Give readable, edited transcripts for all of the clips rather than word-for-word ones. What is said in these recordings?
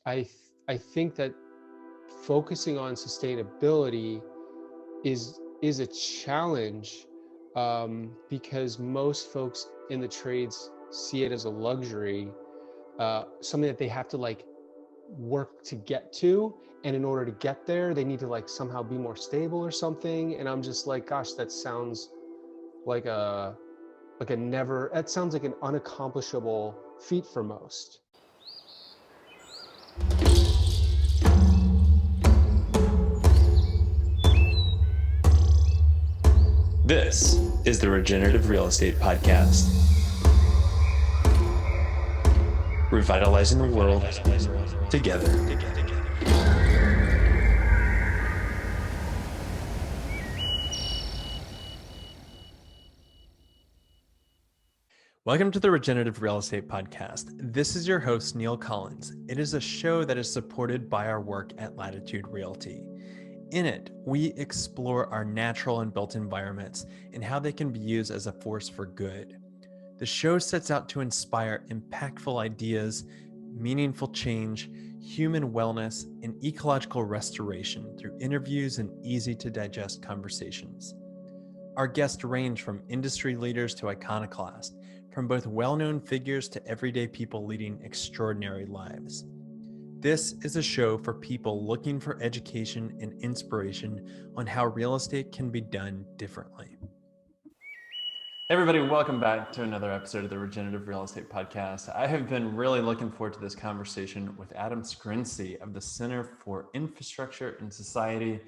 I think that focusing on sustainability is a challenge, because most folks in the trades see it as a luxury, something that they have to like work to get to, and in order to get there they need to like somehow be more stable or something. And I'm just like, gosh, that sounds like that sounds like an unaccomplishable feat for most. This is the Regenerative Real Estate Podcast. Revitalizing the world together. Welcome to the Regenerative Real Estate Podcast. This is your host, Neil Collins. It is a show that is supported by our work at Latitude Realty. In it, we explore our natural and built environments and how they can be used as a force for good. The show sets out to inspire impactful ideas, meaningful change, human wellness, and ecological restoration through interviews and easy-to-digest conversations. Our guests range from industry leaders to iconoclasts, from both well-known figures to everyday people leading extraordinary lives. This is a show for people looking for education and inspiration on how real estate can be done differently. Hey everybody, welcome back to another episode of the Regenerative Real Estate Podcast. I have been really looking forward to this conversation with Adam Sgrenci of the Center for Infrastructure and Society.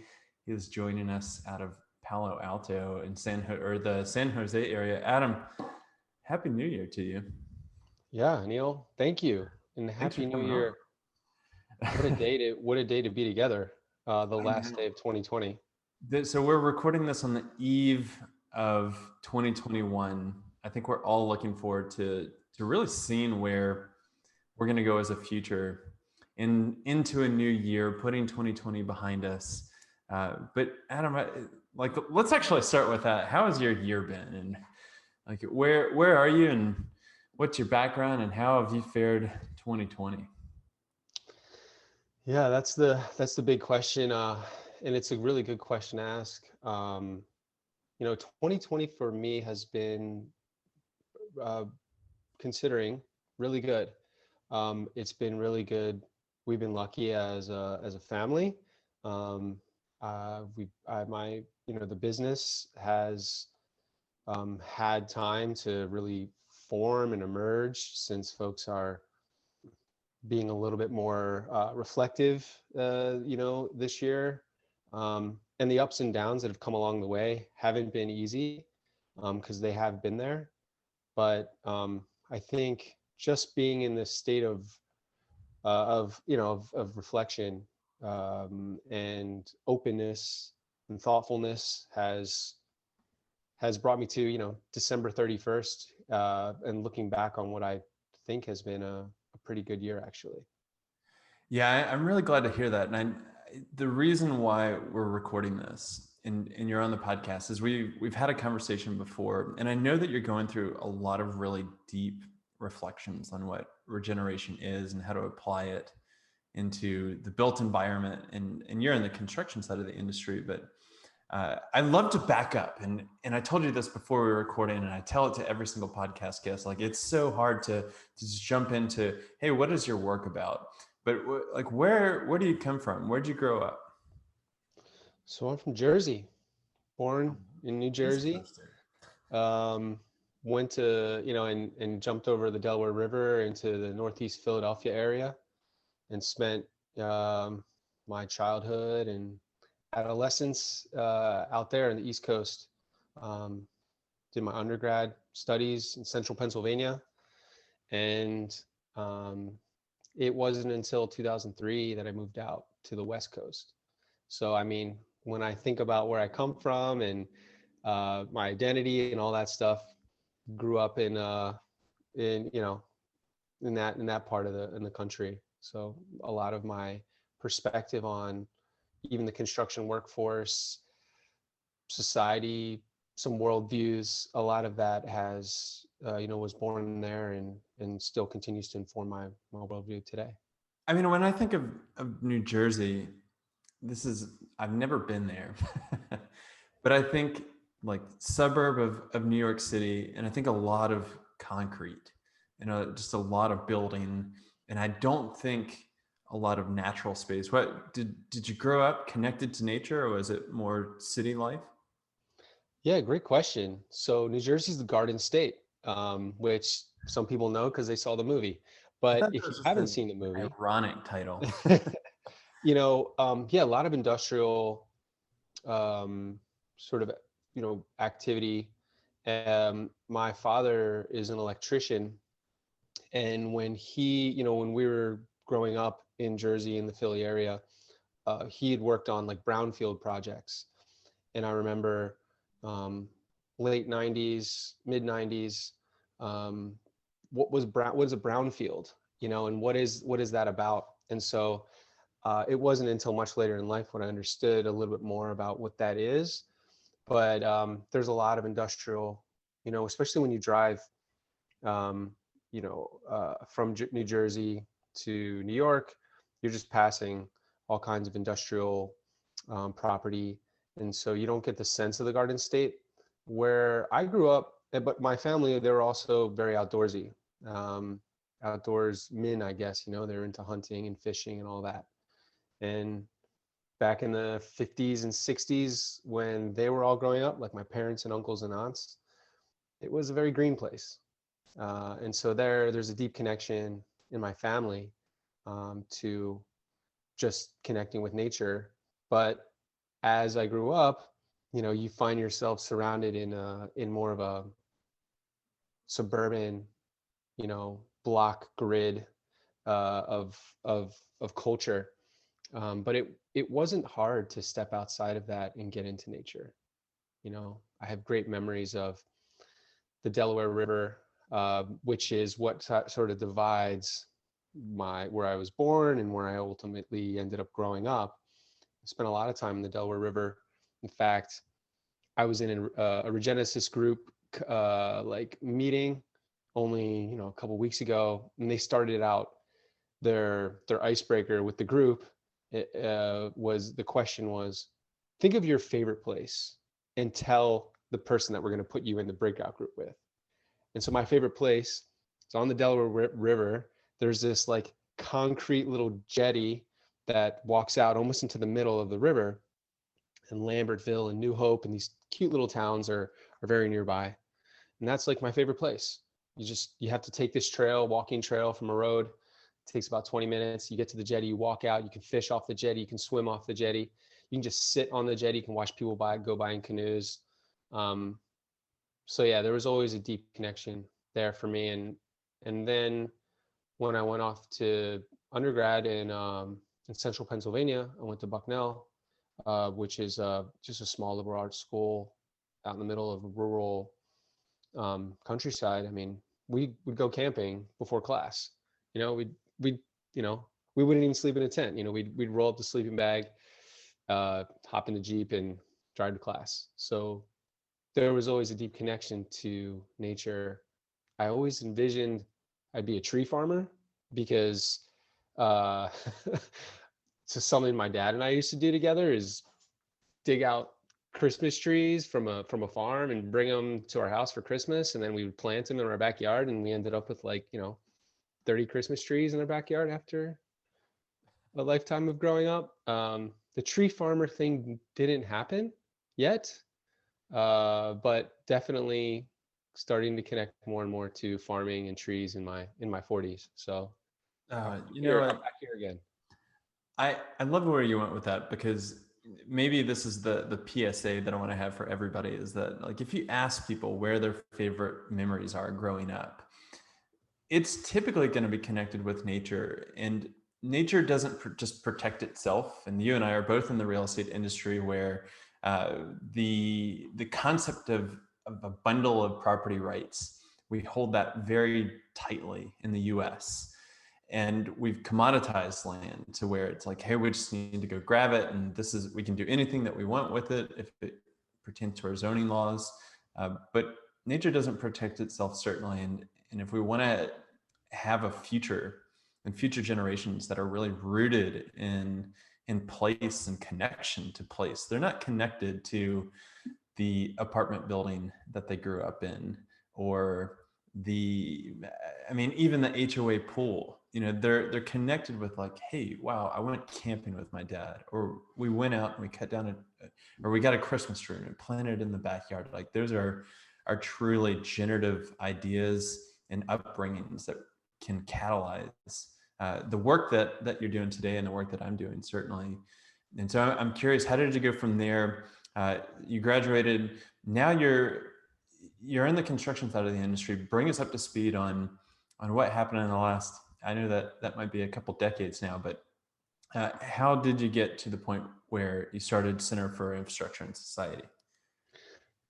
He is joining us out of Palo Alto in the San Jose area. Adam, Happy New Year to you. Yeah, Neil, thank you, and Happy New Year. What a day to be together. The last day of 2020. So we're recording this on the eve of 2021. I think we're all looking forward to really seeing where we're going to go as a future into a new year, putting 2020 behind us. But Adam, let's actually start with that. How has your year been, and like where are you, and what's your background, and how have you fared 2020? Yeah, that's the big question, and it's a really good question to ask. 2020 for me has been, considering, really good. It's been really good. We've been lucky as a family. The business has had time to really form and emerge since folks are being a little bit more reflective, this year. And the ups and downs that have come along the way haven't been easy, because they have been there. But I think just being in this state of reflection, and openness and thoughtfulness has brought me to, December 31st, and looking back on what I think has been a pretty good year, actually. Yeah, I'm really glad to hear that. And the reason why we're recording this and you're on the podcast is we've had a conversation before, and I know that you're going through a lot of really deep reflections on what regeneration is and how to apply it into the built environment. And you're in the construction side of the industry, but I love to back up, and I told you this before we were recording, and I tell it to every single podcast guest. Like, it's so hard to just jump into, hey, what is your work about? But like, where do you come from? Where'd you grow up? So I'm from Jersey, born in New Jersey. Went to, and jumped over the Delaware River into the Northeast Philadelphia area, and spent my childhood and adolescence out there on the East Coast. Did my undergrad studies in Central Pennsylvania, and it wasn't until 2003 that I moved out to the West Coast. So, I mean, when I think about where I come from and my identity and all that stuff, grew up in that part of the country. So a lot of my perspective on even the construction workforce, society, some worldviews, a lot of that has was born there and still continues to inform my worldview today. I mean, when I think of New Jersey, I've never been there, but I think like suburb of New York City, and I think a lot of concrete, just a lot of building. And I don't think a lot of natural space. What did you grow up connected to nature, or was it more city life? Yeah, great question. So New Jersey's the Garden State, which some people know because they saw the movie. I But thought that if you was just haven't an seen the movie, ironic title. yeah, a lot of industrial um, sort of, activity. My father is an electrician, and when we were growing up in Jersey in the Philly area, he had worked on like brownfield projects. And I remember um, late 90s, mid 90s, um, what is a brownfield, and what is that about? And so it wasn't until much later in life when I understood a little bit more about what that is. But there's a lot of industrial, especially when you drive, um, from New Jersey to New York, you're just passing all kinds of industrial property. And so you don't get the sense of the Garden State. Where I grew up, but my family, they were also very outdoorsy, um, outdoors men, I guess, they're into hunting and fishing and all that. And back in the 50s and 60s, when they were all growing up, like my parents and uncles and aunts, it was a very green place. And so there's a deep connection in my family to just connecting with nature. But as I grew up, you find yourself surrounded in more of a suburban, block grid of culture. But it wasn't hard to step outside of that and get into nature. I have great memories of the Delaware River, which is what sort of divides where I was born and where I ultimately ended up growing up. I spent a lot of time in the Delaware River. In fact, I was in a Regenesis group like meeting only a couple weeks ago, and they started out their icebreaker with the group. The question was, think of your favorite place and tell the person that we're going to put you in the breakout group with. And so my favorite place is on the Delaware River. There's this like concrete little jetty that walks out almost into the middle of the river, and Lambertville and New Hope and these cute little towns are very nearby. And that's like my favorite place. You have to take this walking trail from a road. It takes about 20 minutes. You get to the jetty, you walk out, you can fish off the jetty, you can swim off the jetty. You can just sit on the jetty, you can watch people go by in canoes. So yeah, there was always a deep connection there for me. And then when I went off to undergrad in central Pennsylvania, I went to Bucknell, which is just a small liberal arts school out in the middle of a rural countryside. I mean, we would go camping before class. We'd we wouldn't even sleep in a tent. We'd roll up the sleeping bag, hop in the Jeep, and drive to class. So there was always a deep connection to nature. I always envisioned I'd be a tree farmer because uh, so something my dad and I used to do together is dig out Christmas trees from a farm and bring them to our house for Christmas, and then we would plant them in our backyard, and we ended up with 30 Christmas trees in our backyard after a lifetime of growing up. The tree farmer thing didn't happen yet, but definitely starting to connect more and more to farming and trees in my 40s. So Uh, you know here, I'm what? back here again. I love where you went with that, because maybe this is the PSA that I want to have for everybody, is that like if you ask people where their favorite memories are growing up, it's typically going to be connected with nature. And nature doesn't just protect itself. And you and I are both in the real estate industry, where the concept of a bundle of property rights, we hold that very tightly in the US. And we've commoditized land to where it's like, hey, we just need to go grab it, and we can do anything that we want with it if it pertains to our zoning laws. But nature doesn't protect itself, certainly. And if we want to have a future and future generations that are really rooted in place and connection to place. They're not connected to the apartment building that they grew up in, or even the HOA pool. They're connected with like, hey, wow, I went camping with my dad, or we went out and we cut down or we got a Christmas tree and planted it in the backyard. Like those are truly generative ideas and upbringings that can catalyze the work that you're doing today and the work that I'm doing, certainly. And so I'm curious, how did you go from there? You graduated. Now you're in the construction side of the industry. Bring us up to speed on what happened in the last, I know that might be a couple decades now, but how did you get to the point where you started Center for Infrastructure and Society?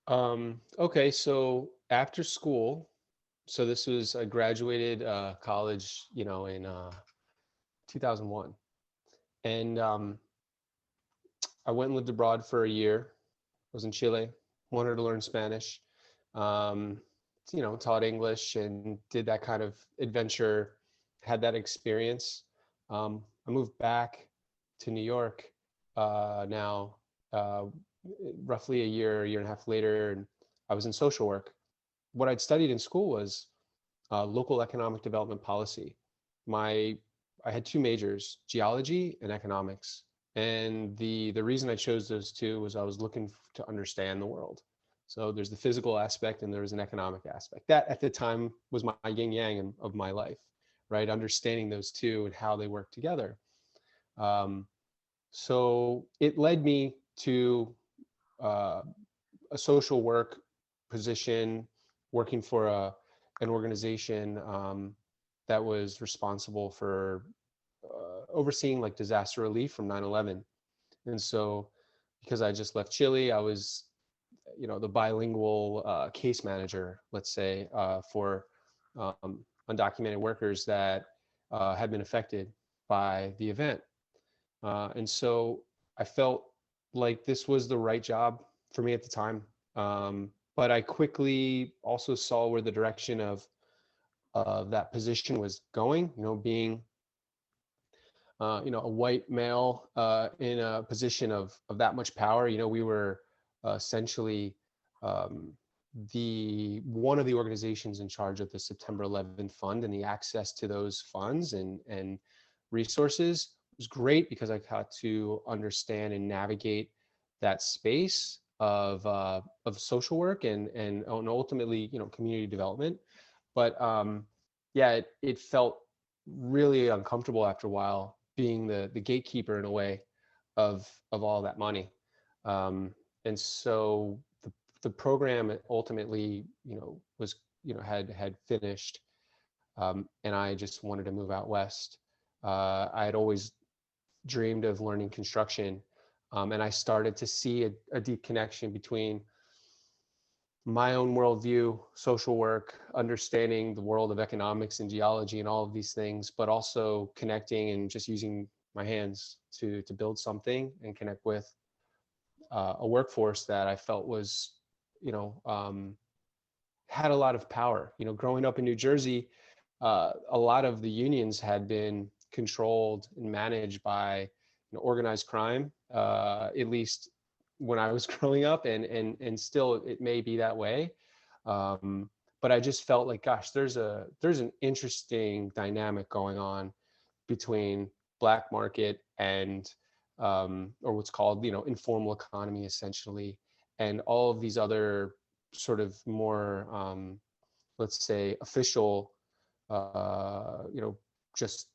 Okay, so after school, so this was, I graduated college, in 2001. And I went and lived abroad for a year. I was in Chile, wanted to learn Spanish, taught English and did that kind of adventure, had that experience. I moved back to New York now, roughly a year and a half later, and I was in social work. What I'd studied in school was local economic development policy. I had two majors, geology and economics. And the reason I chose those two was I was looking to understand the world. So there's the physical aspect and there was an economic aspect. That at the time was my yin yang of my life, right? Understanding those two and how they work together. So it led me to a social work position, working for an organization that was responsible for overseeing like disaster relief from 9/11. And so because I just left Chile, I was, the bilingual case manager, let's say, for undocumented workers that had been affected by the event. And so I felt like this was the right job for me at the time. But I quickly also saw where the direction of that position was going, being a white male in a position of that much power. We were essentially the one of the organizations in charge of the September 11th fund, and the access to those funds and resources was great because I got to understand and navigate that space of social work and ultimately community development. But yeah, it felt really uncomfortable after a while being the gatekeeper in a way of all that money. And so the program ultimately, was, had finished. And I just wanted to move out west. I had always dreamed of learning construction. And I started to see a deep connection between my own worldview, social work, understanding the world of economics and geology and all of these things, but also connecting and just using my hands to build something and connect with a workforce that I felt was, had a lot of power. Growing up in New Jersey, a lot of the unions had been controlled and managed by organized crime, at least when I was growing up, and still it may be that way. But I just felt like, gosh, there's an interesting dynamic going on between black market and or what's called informal economy, essentially, and all of these other sort of more let's say official just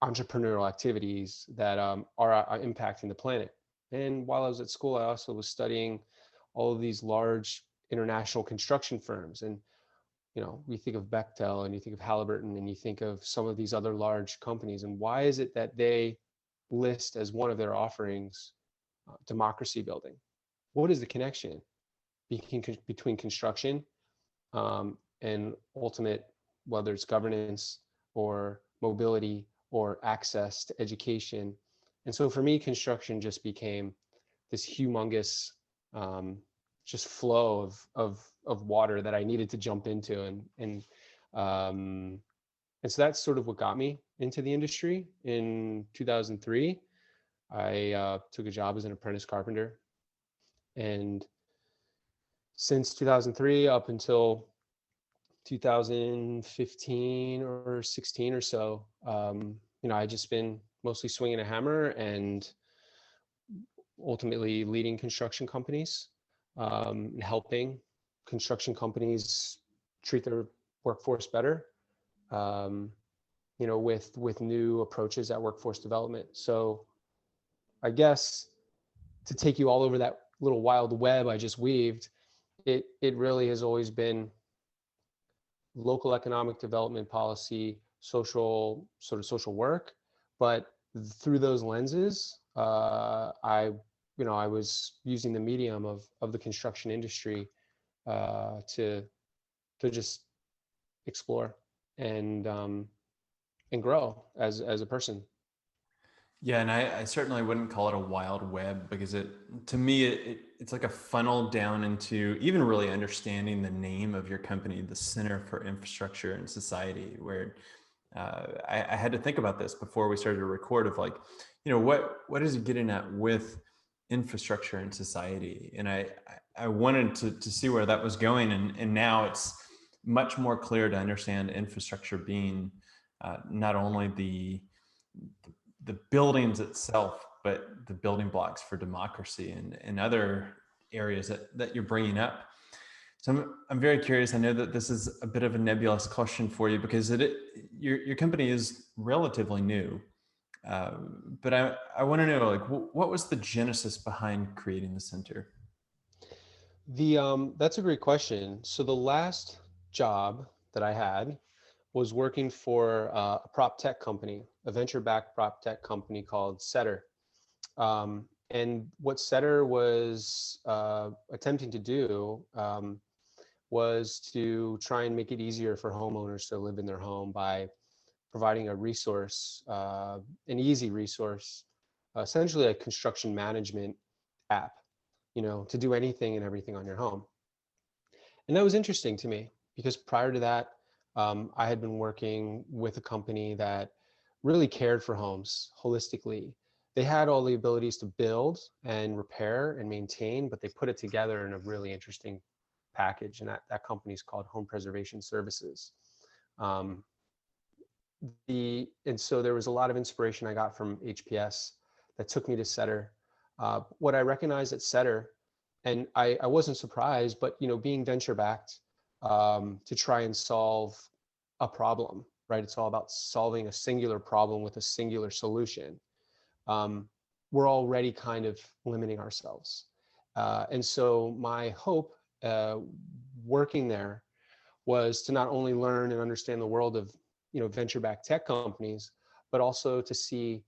entrepreneurial activities that are impacting the planet. And while I was at school, I also was studying all of these large international construction firms. And, we think of Bechtel and you think of Halliburton and you think of some of these other large companies. And why is it that they list as one of their offerings democracy building? What is the connection between construction and ultimate, whether it's governance or mobility or access to education? And so for me, construction just became this humongous just flow of water that I needed to jump into, and so that's sort of what got me into the industry in 2003. I took a job as an apprentice carpenter, and since 2003 up until 2015 or 16 or so, I just been mostly swinging a hammer and ultimately leading construction companies, and helping construction companies treat their workforce better, with new approaches at workforce development. So I guess to take you all over that little wild web I just weaved, it really has always been local economic development policy, social work, but through those lenses, I was using the medium of the construction industry to just explore and grow as a person. Yeah, and I certainly wouldn't call it a wild web, because to me it's like a funnel down into even really understanding the name of your company, the Center for Infrastructure and Society, where I had to think about this before we started to record, of like, what is it getting at with infrastructure and society? And I wanted to see where that was going, and now it's much more clear to understand infrastructure being not only the buildings itself, but the building blocks for democracy and other areas that you're bringing up. So I'm very curious. I know that this is a bit of a nebulous question for you, because your company is relatively new, but I want to know, like, what was the genesis behind creating the center? That's a great question. So the last job that I had was working for a prop tech company, a venture-backed prop tech company called Setter. And what Setter was attempting to do was to try and make it easier for homeowners to live in their home by providing a resource, an easy resource, essentially a construction management app, to do anything and everything on your home. And that was interesting to me because prior to that, I had been working with a company that really cared for homes holistically. They had all the abilities to build and repair and maintain, but they put it together in a really interesting package. And that company is called Home Preservation Services. And so there was a lot of inspiration I got from HPS that took me to Setter. What I recognized at Setter, and I wasn't surprised, but being venture backed, to try and solve a problem, right? It's all about solving a singular problem with a singular solution. We're already kind of limiting ourselves. And so my hope working there was to not only learn and understand the world of venture-backed tech companies, but also to see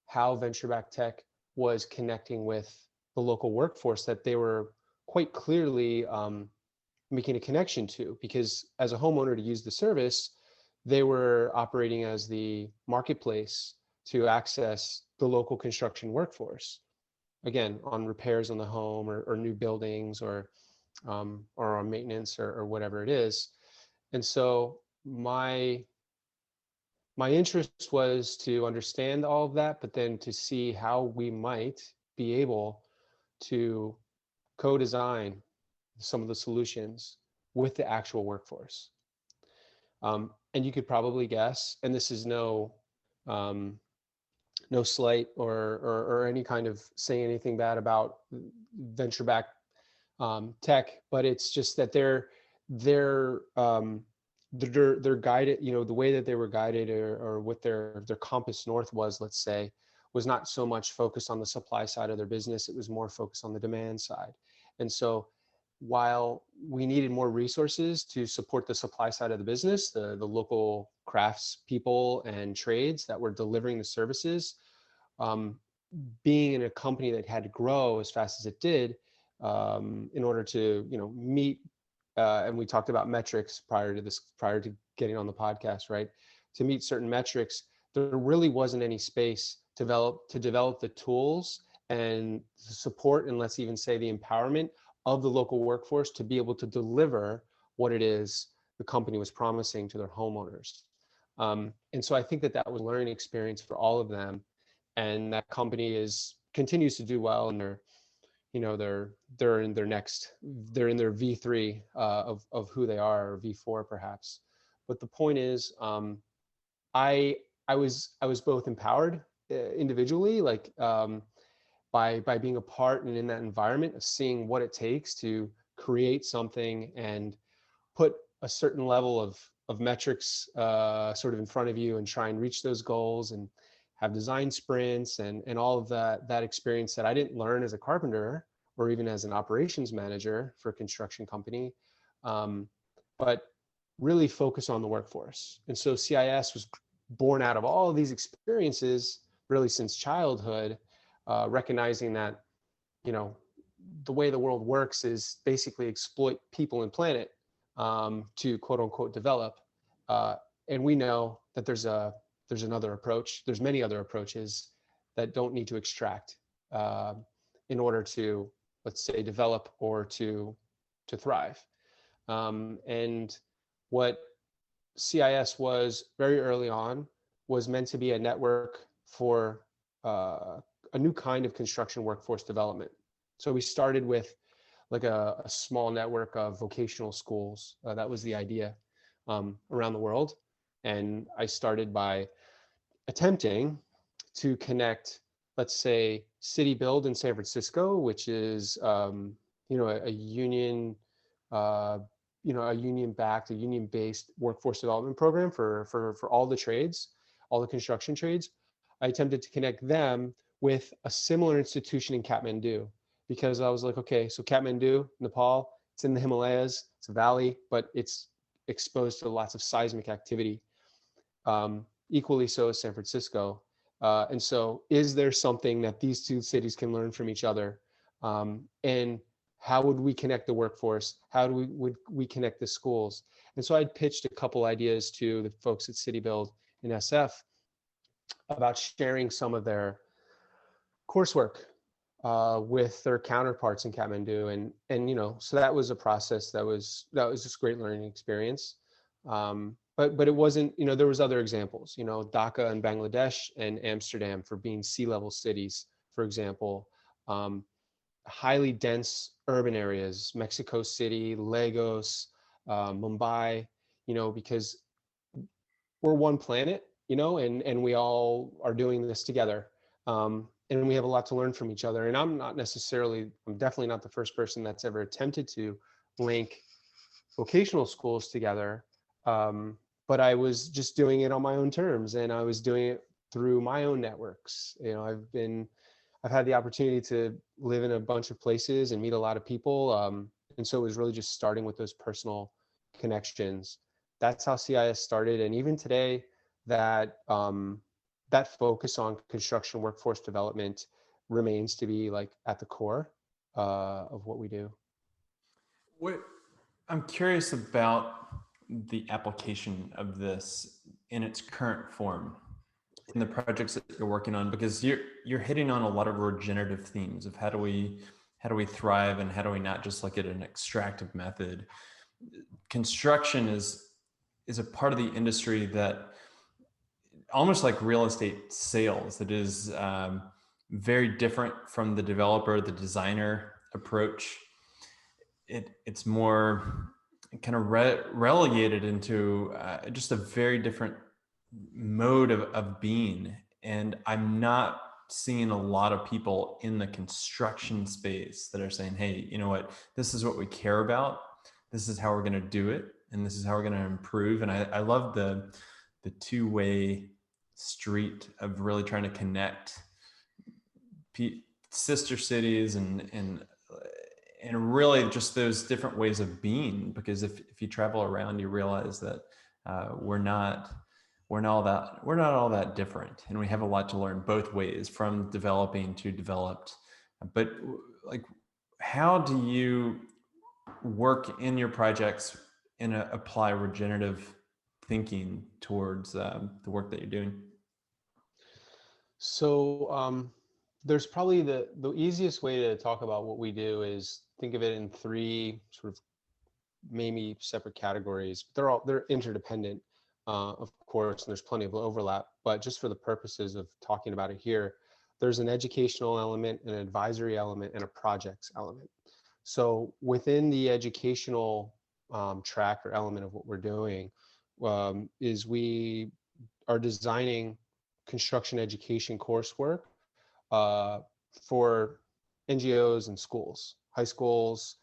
how venture-backed tech was connecting with the local workforce that they were quite clearly making a connection to, because as a homeowner to use the service, they were operating as the marketplace to access the local construction workforce, again, on repairs on the home or new buildings or on maintenance or whatever it is. And so my interest was to understand all of that, but then to see how we might be able to co-design some of the solutions with the actual workforce. And you could probably guess, and this is no slight or any kind of saying anything bad about venture-backed tech, but it's just that they're guided, the way that they were guided or what their compass north was, let's say, was not so much focused on the supply side of their business. It was more focused on the demand side. And so while we needed more resources to support the supply side of the business, the local crafts people and trades that were delivering the services, being in a company that had to grow as fast as it did, in order to meet, and we talked about metrics prior to getting on the podcast, right? To meet certain metrics, there really wasn't any space to develop the tools and the support, and let's even say the empowerment of the local workforce to be able to deliver what it is the company was promising to their homeowners. And so I think that was a learning experience for all of them. And that company continues to do well, and they're in their V3 of who they are, or V4 perhaps. But the point is, I was both empowered individually, like by being a part and in that environment of seeing what it takes to create something and put a certain level of metrics sort of in front of you and try and reach those goals, and have design sprints and all of that experience that I didn't learn as a carpenter or even as an operations manager for a construction company, but really focus on the workforce. And so CIS was born out of all of these experiences really since childhood, recognizing that, the way the world works is basically exploit people and planet to quote unquote develop. And we know that there's another approach. There's many other approaches that don't need to extract in order to, let's say, develop or to thrive. And what CIS was very early on was meant to be a network for a new kind of construction workforce development. So we started with like a small network of vocational schools. That was the idea around the world. And I started by attempting to connect, let's say, City Build in San Francisco, which is, a union, a union-backed, a union-based workforce development program for all the trades, all the construction trades. I attempted to connect them with a similar institution in Kathmandu, because I was like, okay, so Kathmandu, Nepal, it's in the Himalayas, it's a valley, but it's exposed to lots of seismic activity. Equally so as San Francisco. And so is there something that these two cities can learn from each other? And how would we connect the workforce? How would we connect the schools? And so I'd pitched a couple ideas to the folks at City Build in SF about sharing some of their coursework with their counterparts in Kathmandu. And so that was a process that was just a great learning experience. But it wasn't, there was other examples, Dhaka in Bangladesh and Amsterdam for being sea level cities, for example, highly dense urban areas, Mexico City, Lagos, Mumbai, because we're one planet, and we all are doing this together. And we have a lot to learn from each other. And I'm definitely not the first person that's ever attempted to link vocational schools together. But I was just doing it on my own terms, and I was doing it through my own networks. I've had the opportunity to live in a bunch of places and meet a lot of people. And so it was really just starting with those personal connections. That's how CIS started. And even today, that focus on construction workforce development remains to be like at the core of what we do. I'm curious about the application of this in its current form in the projects that you're working on, because you're hitting on a lot of regenerative themes of how do we thrive, and how do we not just look at an extractive method. Construction is a part of the industry that, almost like real estate sales, that is very different from the developer, the designer approach. It's more kind of relegated into just a very different mode of being. And I'm not seeing a lot of people in the construction space that are saying, hey, you know what, this is what we care about. This is how we're going to do it. And this is how we're going to improve. And I love the two-way street of really trying to connect sister cities and really just those different ways of being, because if you travel around, you realize that we're not all that different, and we have a lot to learn both ways, from developing to developed. But like, how do you work in your projects and apply regenerative thinking towards the work that you're doing? So there's probably the easiest way to talk about what we do is think of it in three sort of maybe separate categories. They're interdependent, of course, and there's plenty of overlap, but just for the purposes of talking about it here, there's an educational element, an advisory element, and a projects element. So within the educational track or element of what we're doing is we are designing construction education coursework for NGOs and schools, high schools.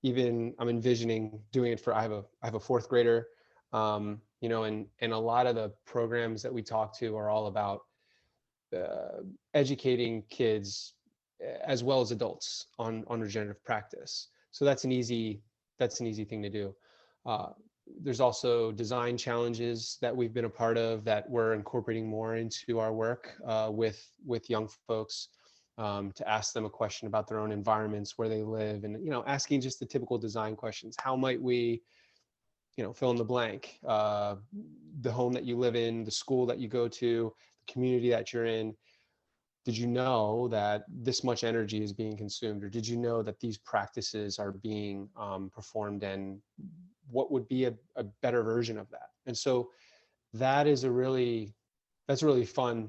Even I'm envisioning doing it for, I have a fourth grader, and a lot of the programs that we talk to are all about educating kids as well as adults on regenerative practice. So that's an easy thing to do. There's also design challenges that we've been a part of that we're incorporating more into our work with young folks, to ask them a question about their own environments, where they live, and asking just the typical design questions. How might we fill in the blank, the home that you live in, the school that you go to, the community that you're in. Did you know that this much energy is being consumed? Or did you know that these practices are being performed, and what would be a better version of that? And so that's a really fun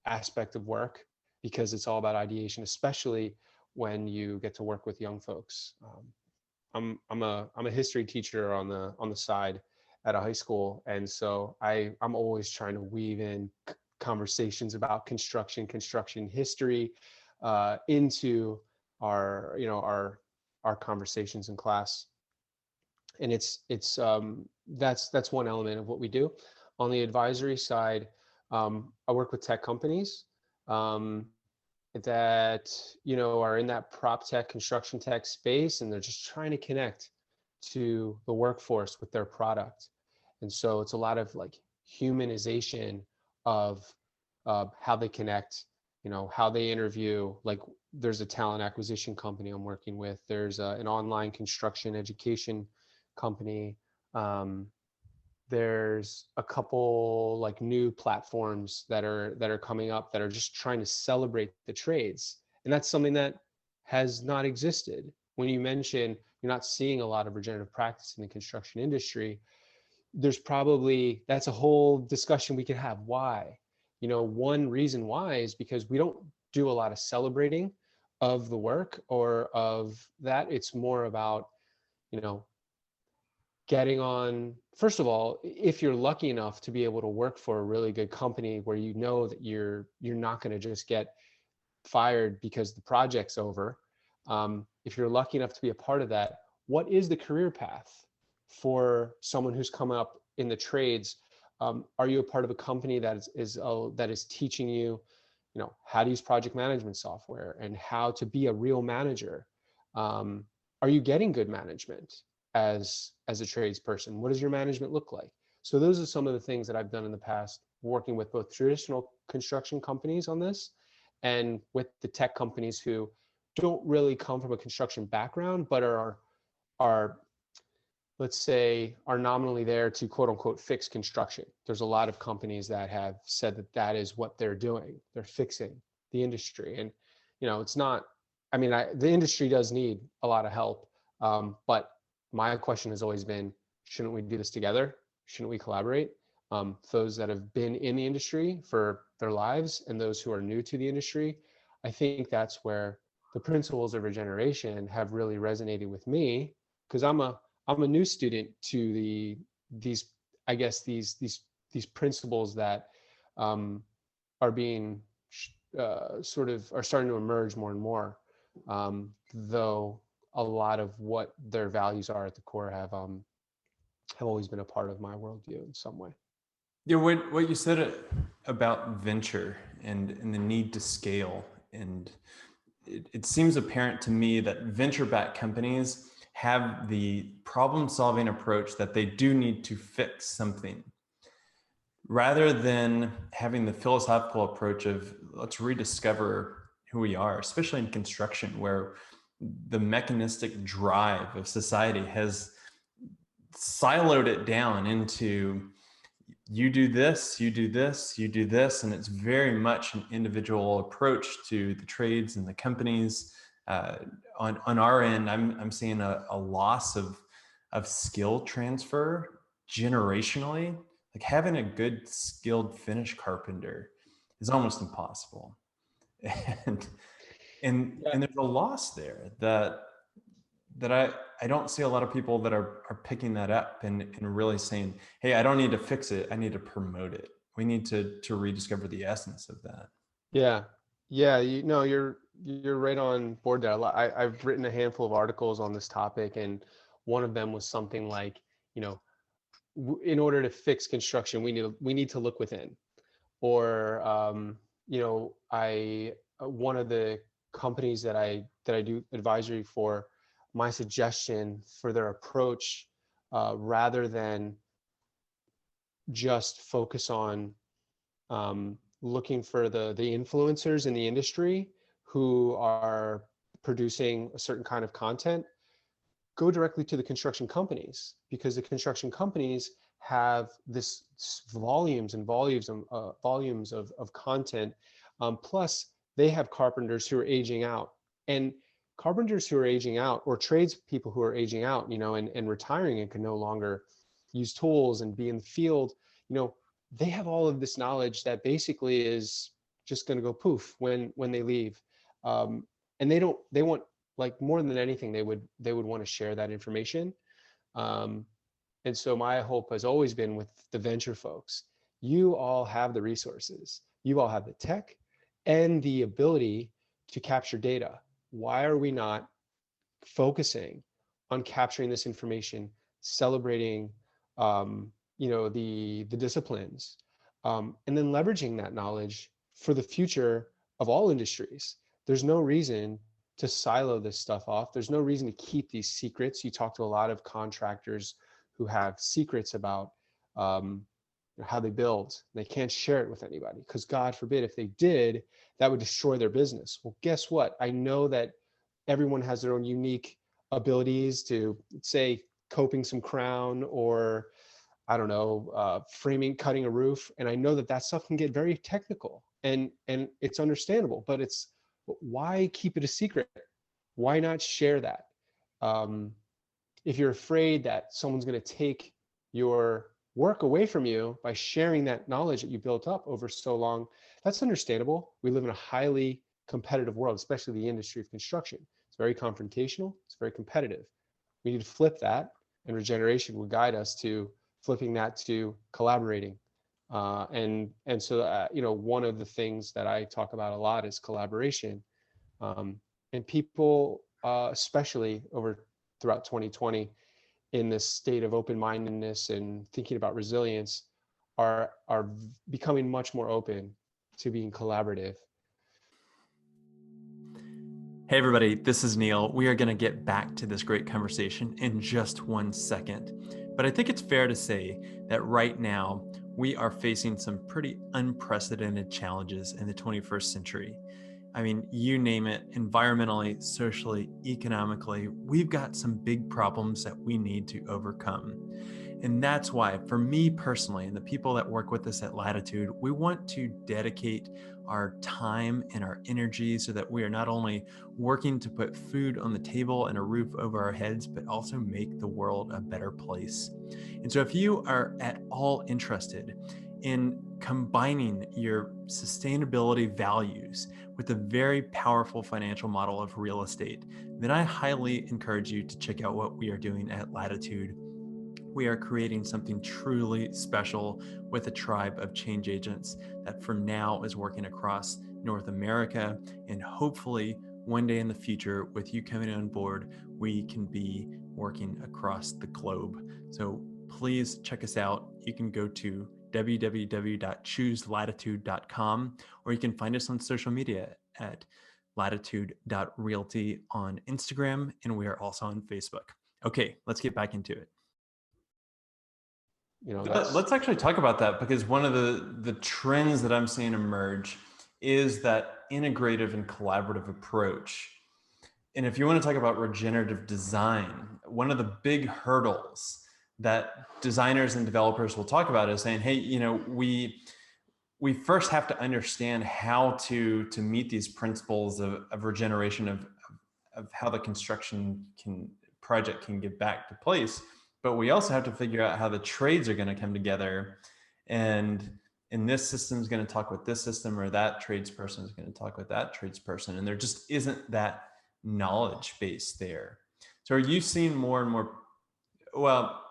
aspect of work, because it's all about ideation, especially when you get to work with young folks. I'm a history teacher on the side at a high school, and so I'm always trying to weave in conversations about construction history into our conversations in class. And that's one element of what we do. On the advisory side, I work with tech companies that are in that prop tech, construction tech space, and they're just trying to connect to the workforce with their product. And so it's a lot of like humanization of how they connect, how they interview. Like there's a talent acquisition company I'm working with. There's an online construction education company. There's a couple like new platforms that are coming up that are just trying to celebrate the trades. And that's something that has not existed. When you mention you're not seeing a lot of regenerative practice in the construction industry, that's a whole discussion we could have. Why? One reason why is because we don't do a lot of celebrating of the work or of that. It's more about, getting on, first of all, if you're lucky enough to be able to work for a really good company where that you're not going to just get fired because the project's over. If you're lucky enough to be a part of that, what is the career path for someone who's come up in the trades? Are you a part of a company that is teaching you, how to use project management software and how to be a real manager? Are you getting good management as a tradesperson? What does your management look like? So those are some of the things that I've done in the past, working with both traditional construction companies on this and with the tech companies who don't really come from a construction background, but are let's say are nominally there to quote unquote fix construction. There's a lot of companies that have said that is what they're doing. They're fixing the industry. And it's not, the industry does need a lot of help, but my question has always been, shouldn't we do this together? Shouldn't we collaborate? Those that have been in the industry for their lives and those who are new to the industry, I think that's where the principles of regeneration have really resonated with me, because I'm a new student to these principles that are being are starting to emerge more and more, though a lot of what their values are at the core have always been a part of my worldview in some way. Yeah, what you said about venture and the need to scale, and it seems apparent to me that venture-backed companies have the problem-solving approach that they do need to fix something, rather than having the philosophical approach of let's rediscover who we are, especially in construction, where the mechanistic drive of society has siloed it down into you do this, you do this, you do this. And it's very much an individual approach to the trades and the companies. On our end, I'm seeing a loss of skill transfer generationally Like having a good skilled finish carpenter is almost impossible. And Yeah. there's a loss there that I don't see a lot of people that are picking that up and really saying, hey, I don't need to fix it, I need to promote it. We need to rediscover the essence of that. Yeah. Yeah. You're right on board there. I've written a handful of articles on this topic, and one of them was something like, you know, in order to fix construction, we need to look within. Or I one of the companies that I do advisory for, my suggestion for their approach, rather than just focus on looking for the influencers in the industry who are producing a certain kind of content, go directly to the construction companies, because the construction companies have this volumes and volumes of content. Plus, they have carpenters who are aging out, and carpenters who are aging out, or tradespeople who are aging out, and retiring and can no longer use tools and be in the field. They have all of this knowledge that basically is just going to go poof when they leave. And they want, like, more than anything, they would want to share that information. um, and so my hope has always been with the venture folks: you all have the resources, you all have the tech and the ability to capture data. Why are we not focusing on capturing this information, celebrating the disciplines, and then leveraging that knowledge for the future of all industries? There's no reason to silo this stuff off. There's no reason to keep these secrets. You talk to a lot of contractors who have secrets about how they build. They can't share it with anybody because, God forbid, if they did, that would destroy their business. Well, guess what? I know that everyone has their own unique abilities to, say, coping some crown, or I don't know, framing, cutting a roof. And I know that stuff can get very technical, and it's understandable, but why keep it a secret? Why not share that? If you're afraid that someone's going to take your work away from you by sharing that knowledge that you built up over so long, that's understandable. We live in a highly competitive world, especially the industry of construction. It's very confrontational, it's very competitive. We need to flip that, and regeneration will guide us to flipping that to collaborating. So one of the things that I talk about a lot is collaboration. And people, especially throughout 2020, in this state of open-mindedness and thinking about resilience, are becoming much more open to being collaborative. Hey everybody, this is Neil. We are going to get back to this great conversation in just 1 second. But I think it's fair to say that right now we are facing some pretty unprecedented challenges in the 21st century. I mean, you name it, environmentally, socially, economically, we've got some big problems that we need to overcome. And that's why, for me personally, and the people that work with us at Latitude, we want to dedicate our time and our energy so that we are not only working to put food on the table and a roof over our heads, but also make the world a better place. And so if you are at all interested in combining your sustainability values with a very powerful financial model of real estate, then I highly encourage you to check out what we are doing at Latitude. We are creating something truly special with a tribe of change agents that for now is working across North America, and hopefully one day in the future, with you coming on board, we can be working across the globe. So please check us out. You can go to www.chooselatitude.com, or you can find us on social media at latitude.realty on Instagram, and we are also on Facebook. Okay, let's get back into it. Let's actually talk about that, because one of the trends that I'm seeing emerge is that integrative and collaborative approach. And if you want to talk about regenerative design, one of the big hurdles that designers and developers will talk about is saying, hey, we first have to understand how to meet these principles of regeneration, of how the construction project can get back to place. But we also have to figure out how the trades are going to come together and this system is going to talk with this system, or that tradesperson is going to talk with that tradesperson, and there just isn't that knowledge base there. So are you seeing more and more, well,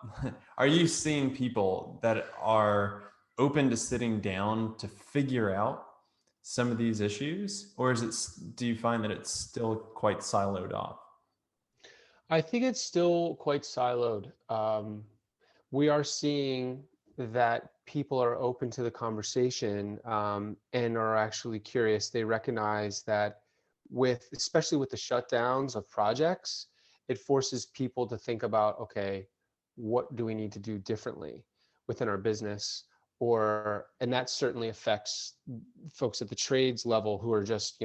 are you seeing people that are open to sitting down to figure out some of these issues, or do you find that it's still quite siloed off? I think it's still quite siloed. We are seeing that people are open to the conversation, and are actually curious. They recognize that especially with the shutdowns of projects, it forces people to think about, okay, what do we need to do differently within our business? And that certainly affects folks at the trades level who are just,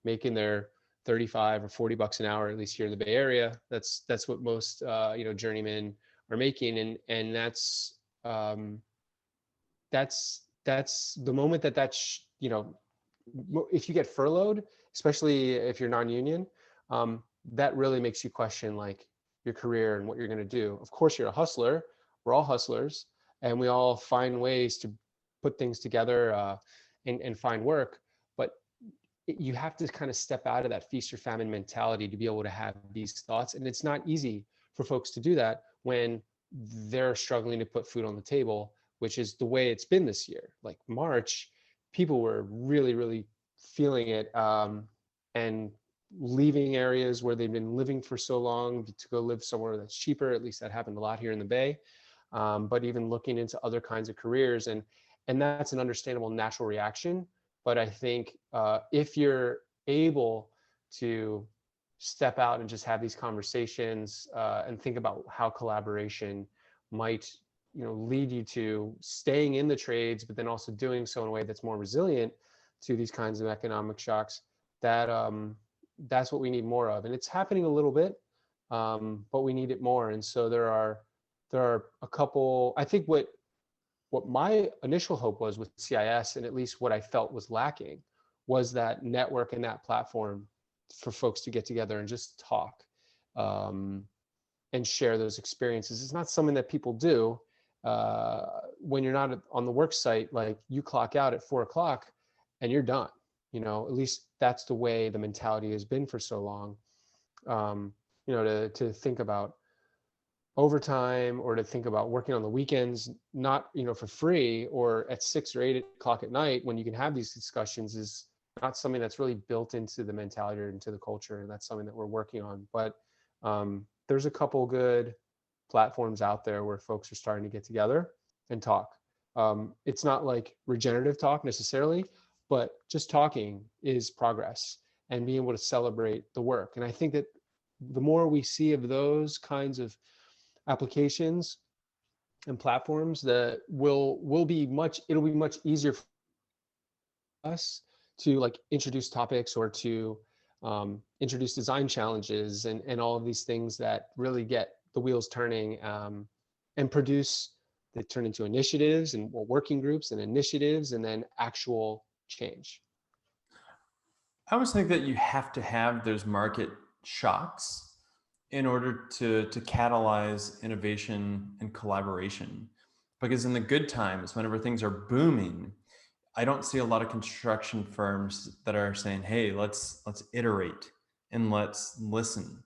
making their 35 or 40 bucks an hour, at least here in the Bay Area. That's what most, journeymen are making. And that's the moment that's, if you get furloughed, especially if you're non-union, that really makes you question like your career and what you're going to do. Of course, you're a hustler. We're all hustlers, and we all find ways to put things together, and find work. But you have to kind of step out of that feast or famine mentality to be able to have these thoughts. And it's not easy for folks to do that when they're struggling to put food on the table, which is the way it's been this year. Like March, people were really, really feeling it, and leaving areas where they've been living for so long to go live somewhere that's cheaper. At least that happened a lot here in the Bay. But even looking into other kinds of careers, and that's an understandable natural reaction. But I think if you're able to step out and just have these conversations, and think about how collaboration might, lead you to staying in the trades, but then also doing so in a way that's more resilient to these kinds of economic shocks, that's what we need more of. And it's happening a little bit, but we need it more. And so there are a couple, I think what my initial hope was with CIS, and at least what I felt was lacking, was that network and that platform for folks to get together and just talk, and share those experiences. It's not something that people do when you're not on the work site. Like, you clock out at 4:00 and you're done. At least that's the way the mentality has been for so long. To think about overtime, or to think about working on the weekends, not, for free, or at 6 or 8 o'clock at night when you can have these discussions, is not something that's really built into the mentality or into the culture. And that's something that we're working on. But there's a couple good platforms out there where folks are starting to get together and talk. It's not like regenerative talk necessarily, but just talking is progress, and being able to celebrate the work. And I think that the more we see of those kinds of applications and platforms, that it'll be much easier for us to like introduce topics, or to introduce design challenges, and all of these things that really get the wheels turning, and that turn into initiatives and working groups and initiatives, and then actual change. I always think that you have to have those market shocks in order to catalyze innovation and collaboration. Because in the good times, whenever things are booming, I don't see a lot of construction firms that are saying, hey, let's iterate and let's listen.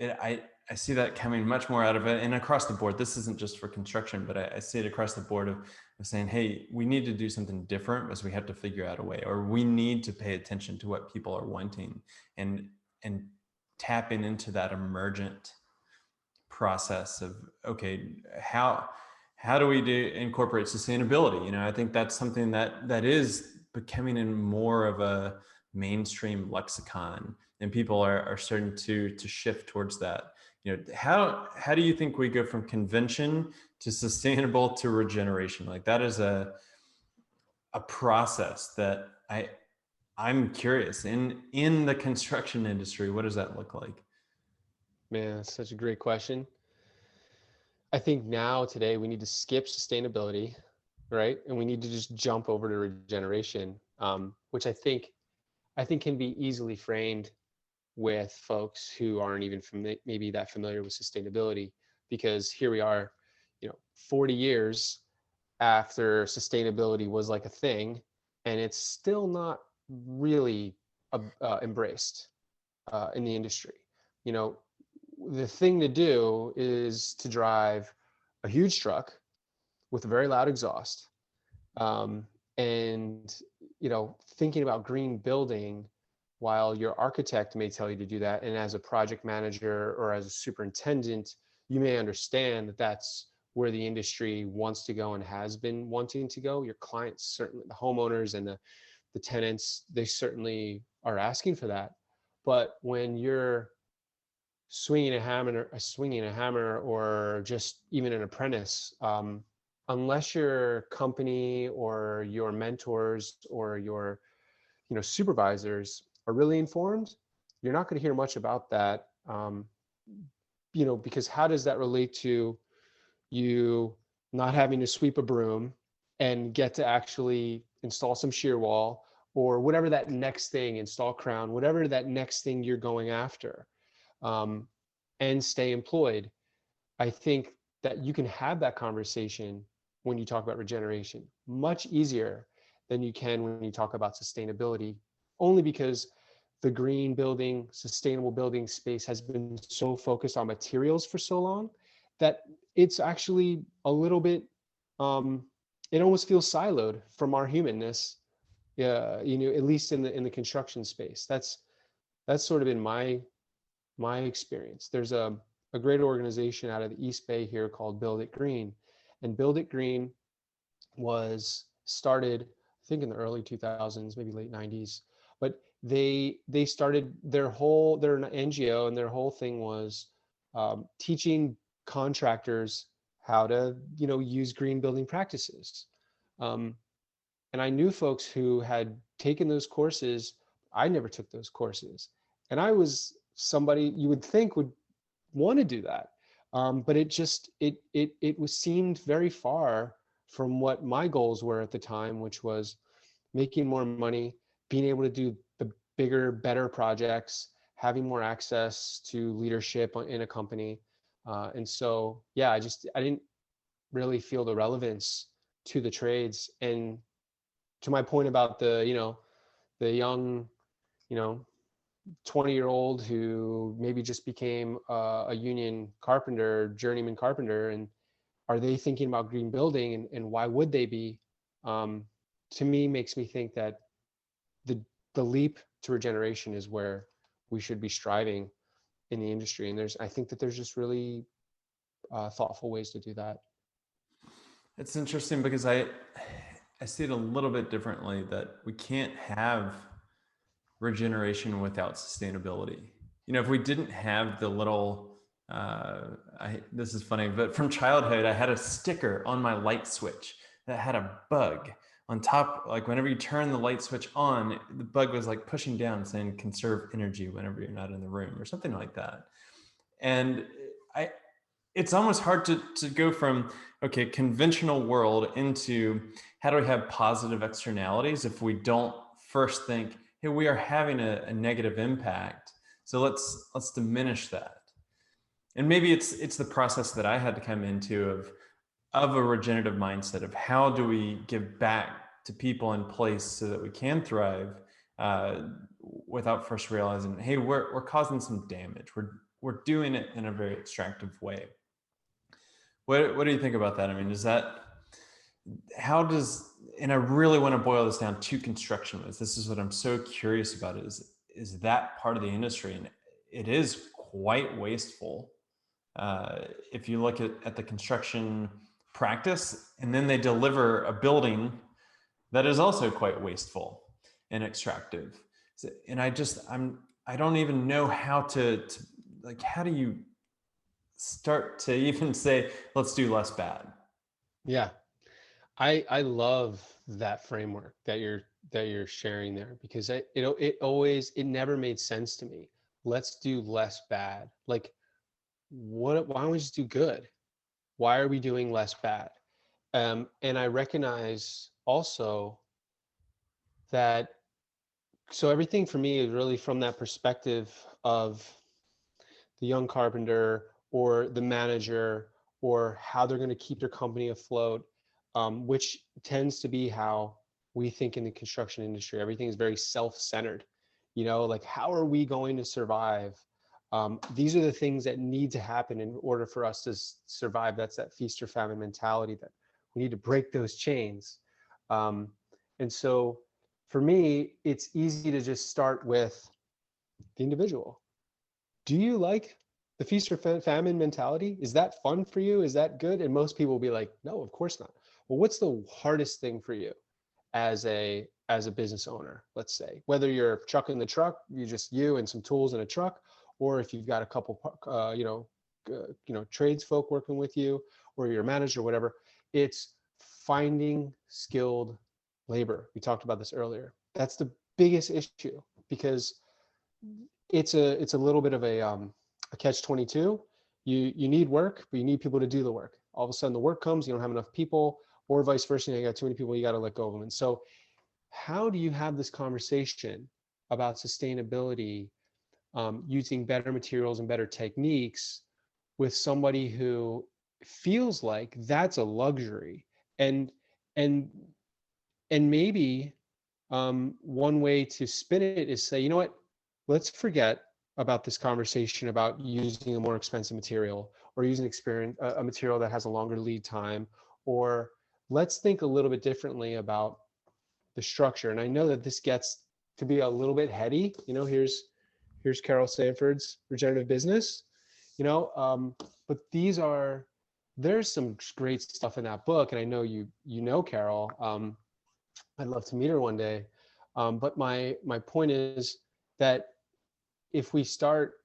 I see that coming much more out of it, and across the board. This isn't just for construction, but I see it across the board of saying, hey, we need to do something different, as we have to figure out a way, or we need to pay attention to what people are wanting, and tapping into that emergent process of, okay, how do we incorporate sustainability? I think that's something that is becoming in more of a mainstream lexicon, and people are starting to shift towards that. How do you think we go from convention to sustainable to regeneration? Like, that is a process that I'm curious, in the construction industry, what does that look like? Man, that's such a great question. I think today we need to skip sustainability, right? And we need to just jump over to regeneration, which I think can be easily framed with folks who aren't even maybe that familiar with sustainability, because here we are, 40 years after sustainability was like a thing, and it's still not really embraced in the industry. You know, the thing to do is to drive a huge truck with a very loud exhaust, um, and thinking about green building, while your architect may tell you to do that, and as a project manager or as a superintendent, you may understand that that's where the industry wants to go and has been wanting to go. Your clients, certainly the homeowners and the tenants, they certainly are asking for that. But when you're swinging a hammer, or just even an apprentice, unless your company or your mentors or your supervisors are really informed, you're not going to hear much about that. Because how does that relate to you not having to sweep a broom and get to actually install some shear wall, or whatever that next thing, install crown, whatever that next thing you're going after, and stay employed? I think that you can have that conversation when you talk about regeneration much easier than you can when you talk about sustainability, only because the green building, sustainable building space has been so focused on materials for so long that it's actually a little bit, it almost feels siloed from our humanness. Yeah, at least in the construction space. That's sort of been my experience. There's a great organization out of the East Bay here called Build It Green, and Build It Green was started, I think, in the early 2000s, maybe late 90s. But they started they're an NGO, and their whole thing was teaching contractors how to use green building practices. And I knew folks who had taken those courses. I never took those courses, and I was somebody you would think would want to do that, but it was seemed very far from what my goals were at the time, which was making more money, being able to do the bigger, better projects, having more access to leadership in a company. And so, yeah, I didn't really feel the relevance to the trades. And to my point about the young, 20-year-old who maybe just became a union carpenter, journeyman carpenter, and are they thinking about green building, and why would they be? To me, makes me think that the leap to regeneration is where we should be striving in the industry. And I think that there's just really thoughtful ways to do that. It's interesting because I see it a little bit differently, that we can't have regeneration without sustainability. If we didn't have the little, this is funny, but from childhood, I had a sticker on my light switch that had a bug on top. Like whenever you turn the light switch on, the bug was like pushing down saying conserve energy whenever you're not in the room, or something like that. And it's almost hard to go from, okay, conventional world into how do we have positive externalities if we don't first think, hey, we are having a negative impact, so let's diminish that. And maybe it's the process that I had to come into of a regenerative mindset of how do we give back to people in place so that we can thrive, without first realizing, hey, we're causing some damage. We're doing it in a very extractive way. What do you think about that? I mean, and I really want to boil this down to construction. This is what I'm so curious about, is that part of the industry, and it is quite wasteful. If you look at the construction practice, and then they deliver a building that is also quite wasteful and extractive. And I don't even know how to how do you start to even say, let's do less bad? Yeah. I love that framework that you're sharing there, because it never made sense to me. Let's do less bad. Like, why don't we just do good? Why are we doing less bad? And I recognize also that, so everything for me is really from that perspective of the young carpenter or the manager, or how they're going to keep their company afloat. which tends to be how we think in the construction industry. Everything is very self-centered. Like, how are we going to survive? These are the things that need to happen in order for us to survive. That's that feast or famine mentality, that we need to break those chains. And so for me, it's easy to just start with the individual. Do you like the feast or famine mentality? Is that fun for you? Is that good? And most people will be like, no, of course not. Well, what's the hardest thing for you as a business owner? Let's say, whether you're trucking the truck, you and some tools in a truck, or if you've got a couple, trades folk working with you, or you're a manager, or whatever, it's finding skilled labor. We talked about this earlier. That's the biggest issue, because it's a little bit of a catch-22. You need work, but you need people to do the work. All of a sudden the work comes, you don't have enough people, or vice versa, you got too many people, you got to let go of them. And so how do you have this conversation about sustainability, using better materials and better techniques, with somebody who feels like that's a luxury? And maybe one way to spin it is say, you know what, let's forget about this conversation about using a more expensive material, or using a material that has a longer lead time, or let's think a little bit differently about the structure. And I know that this gets to be a little bit heady. Here's Carol Sanford's Regenerative Business, but there's some great stuff in that book. And I know you know Carol. I'd love to meet her one day. But my point is that if we start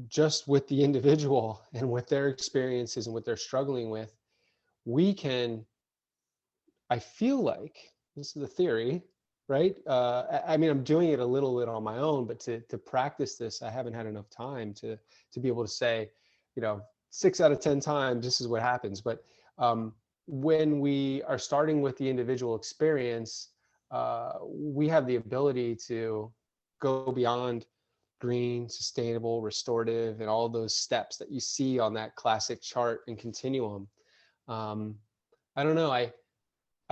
just with the individual and with their experiences and what they're struggling with, we can, I feel like, this is the theory, right? I'm doing it a little bit on my own, but to practice this, I haven't had enough time to be able to say, 6 out of 10 times, this is what happens. But when we are starting with the individual experience, we have the ability to go beyond green, sustainable, restorative, and all those steps that you see on that classic chart and continuum. I don't know. I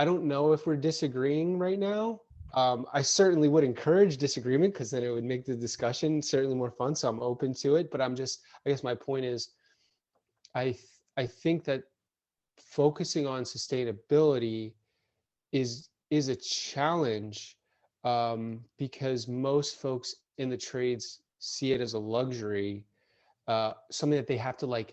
don't know if we're disagreeing right now. I certainly would encourage disagreement, because then it would make the discussion certainly more fun. So I'm open to it. But I guess my point is, I think that focusing on sustainability is a challenge, because most folks in the trades see it as a luxury, something that they have to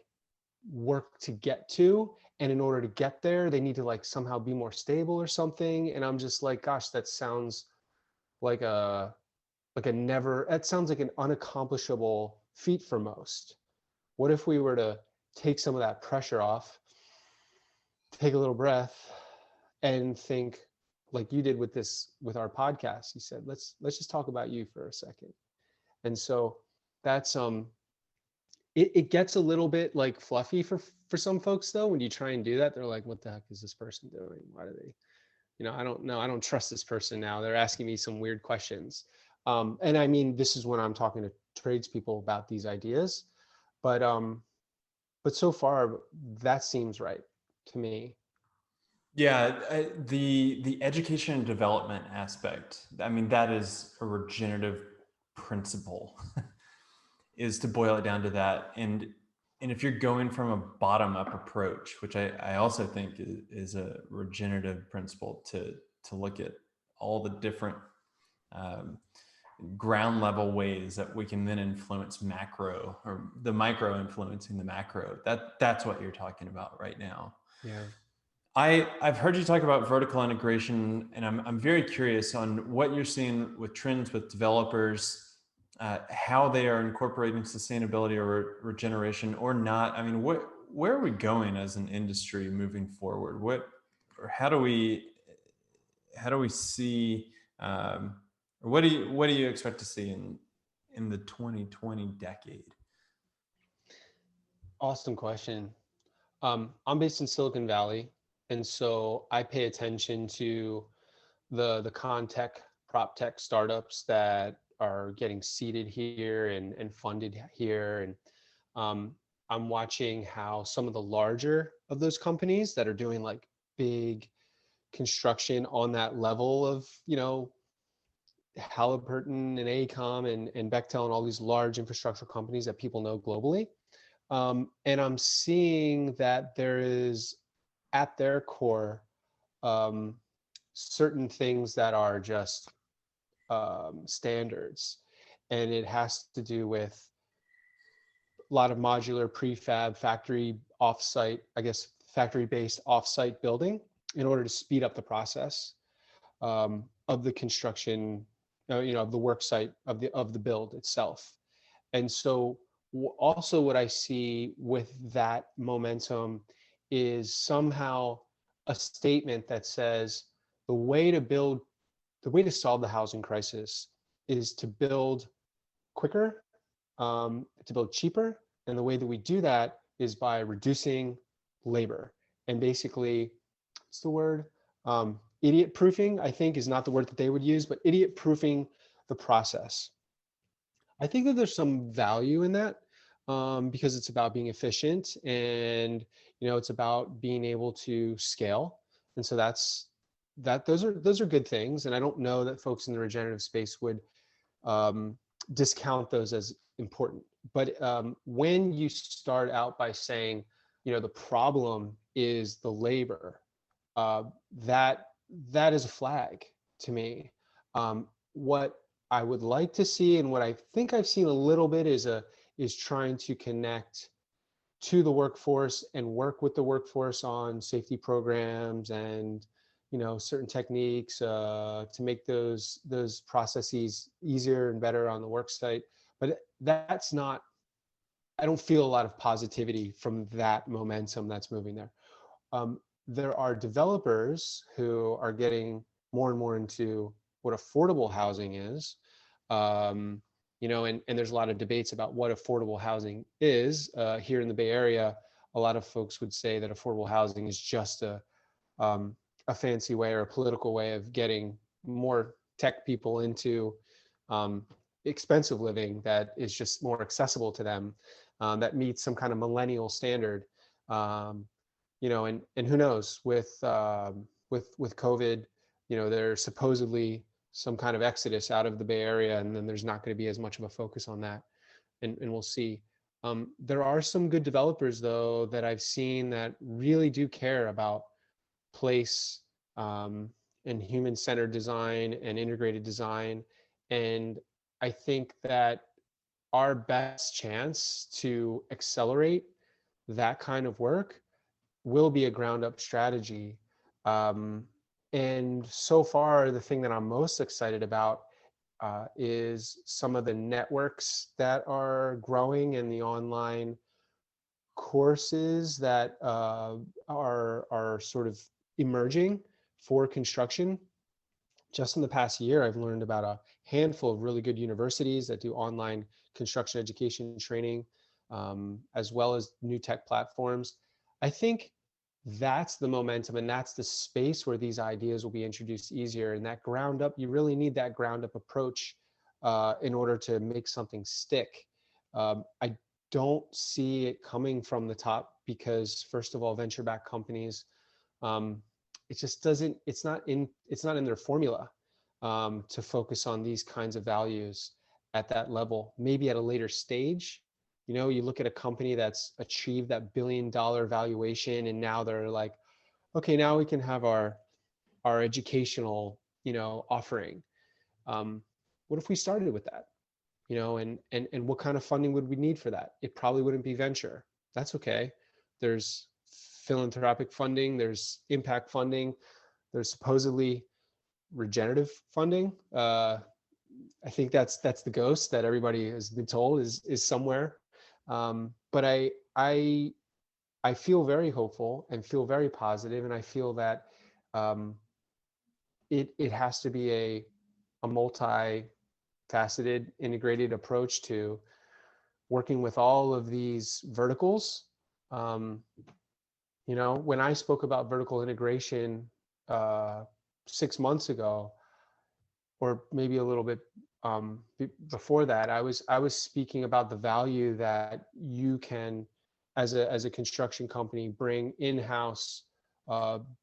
work to get to. And in order to get there, they need to somehow be more stable or something. And I'm just like, gosh, that sounds like that sounds like an unaccomplishable feat for most. What if we were to take some of that pressure off, take a little breath, and think like you did with our podcast? You said, let's just talk about you for a second. And so that's it gets a little bit fluffy for some folks, though. When you try and do that, they're like, what the heck is this person doing? Why do they, I don't know. I don't trust this person now. They're asking me some weird questions. And this is when I'm talking to tradespeople about these ideas, but so far that seems right to me. Yeah, the education and development aspect, that is a regenerative principle, is to boil it down to that. And if you're going from a bottom-up approach, which I also think is a regenerative principle, to look at all the different ground level ways that we can then influence macro, or the micro influencing the macro, that's what you're talking about right now. Yeah. I've heard you talk about vertical integration, and I'm very curious on what you're seeing with trends with developers, how they are incorporating sustainability or regeneration or not. Where are we going as an industry moving forward? How do we see, or what do you expect to see in the 2020 decade? Awesome question. I'm based in Silicon Valley, and so I pay attention to the con tech, prop tech startups that are getting seeded here and funded here. And I'm watching how some of the larger of those companies that are doing big construction on that level of, Halliburton and AECOM and Bechtel and all these large infrastructure companies that people know globally. And I'm seeing that there is at their core certain things that are just standards. And it has to do with a lot of modular prefab factory offsite, factory-based offsite building in order to speed up the process of the construction, of the work site of the build itself. And so also what I see with that momentum is somehow a statement that says the way to solve the housing crisis is to build quicker, to build cheaper. And the way that we do that is by reducing labor. And basically, what's the word? Idiot proofing, I think, is not the word that they would use, but idiot proofing the process. I think that there's some value in that because it's about being efficient and, it's about being able to scale. And so those are good things. And I don't know that folks in the regenerative space would discount those as important. But when you start out by saying, the problem is the labor, that is a flag to me. What I would like to see, and what I think I've seen a little bit, is trying to connect to the workforce and work with the workforce on safety programs and certain techniques to make those processes easier and better on the work site. But that's not, I don't feel a lot of positivity from that momentum that's moving there. There are developers who are getting more and more into what affordable housing is, and there's a lot of debates about what affordable housing is. Here in the Bay Area, a lot of folks would say that affordable housing is just a fancy way or a political way of getting more tech people into expensive living that is just more accessible to them, that meets some kind of millennial standard. And who knows, with COVID, there's supposedly some kind of exodus out of the Bay Area, and then there's not going to be as much of a focus on that, and we'll see. There are some good developers though that I've seen that really do care about place and human-centered design and integrated design. And I think that our best chance to accelerate that kind of work will be a ground-up strategy. And so far, the thing that I'm most excited about is some of the networks that are growing and the online courses that are sort of emerging for construction. Just in the past year, I've learned about a handful of really good universities that do online construction education training, as well as new tech platforms. I think that's the momentum, and that's the space where these ideas will be introduced easier. And that ground up, you really need that ground up approach in order to make something stick. I don't see it coming from the top because, first of all, venture-backed companies, it just doesn't, it's not in their formula to focus on these kinds of values at that level. Maybe at a later stage, you look at a company that's achieved that $1 billion valuation, and now they're like, okay, now we can have our educational, offering. What if we started with that? And what kind of funding would we need for that? It probably wouldn't be venture. That's okay. There's philanthropic funding, there's impact funding, there's supposedly regenerative funding. I think that's the ghost that everybody has been told is somewhere. But I feel very hopeful and feel very positive, and I feel that it has to be a multi-faceted, integrated approach to working with all of these verticals. When I spoke about vertical integration 6 months ago, or maybe a little bit before that, I was speaking about the value that you can, as a construction company, bring in-house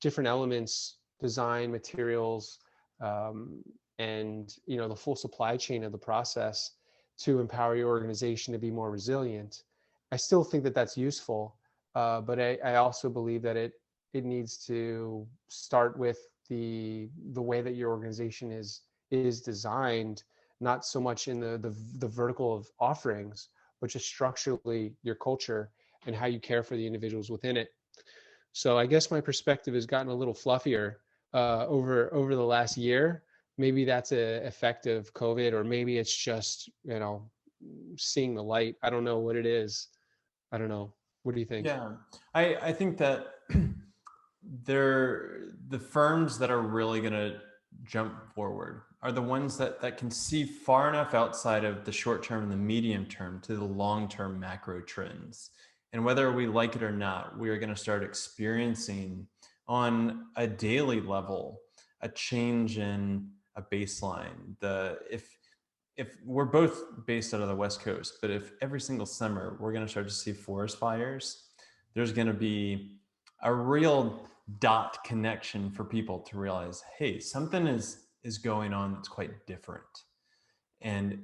different elements design, materials, and the full supply chain of the process to empower your organization to be more resilient. I still think that that's useful, but I also believe that it needs to start with the way that your organization is designed, not so much in the vertical of offerings, but just structurally your culture and how you care for the individuals within it. So I guess my perspective has gotten a little fluffier over the last year. Maybe that's a effect of COVID, or maybe it's just, seeing the light. I don't know what it is. I don't know. What do you think? Yeah, I think that the firms that are really going to jump forward are the ones that can see far enough outside of the short term and the medium term to the long-term macro trends. And whether we like it or not, we are going to start experiencing on a daily level a change in a baseline. If we're both based out of the West Coast, but if every single summer we're going to start to see forest fires, there's going to be a real dot connection for people to realize, hey, something is going on that's quite different, and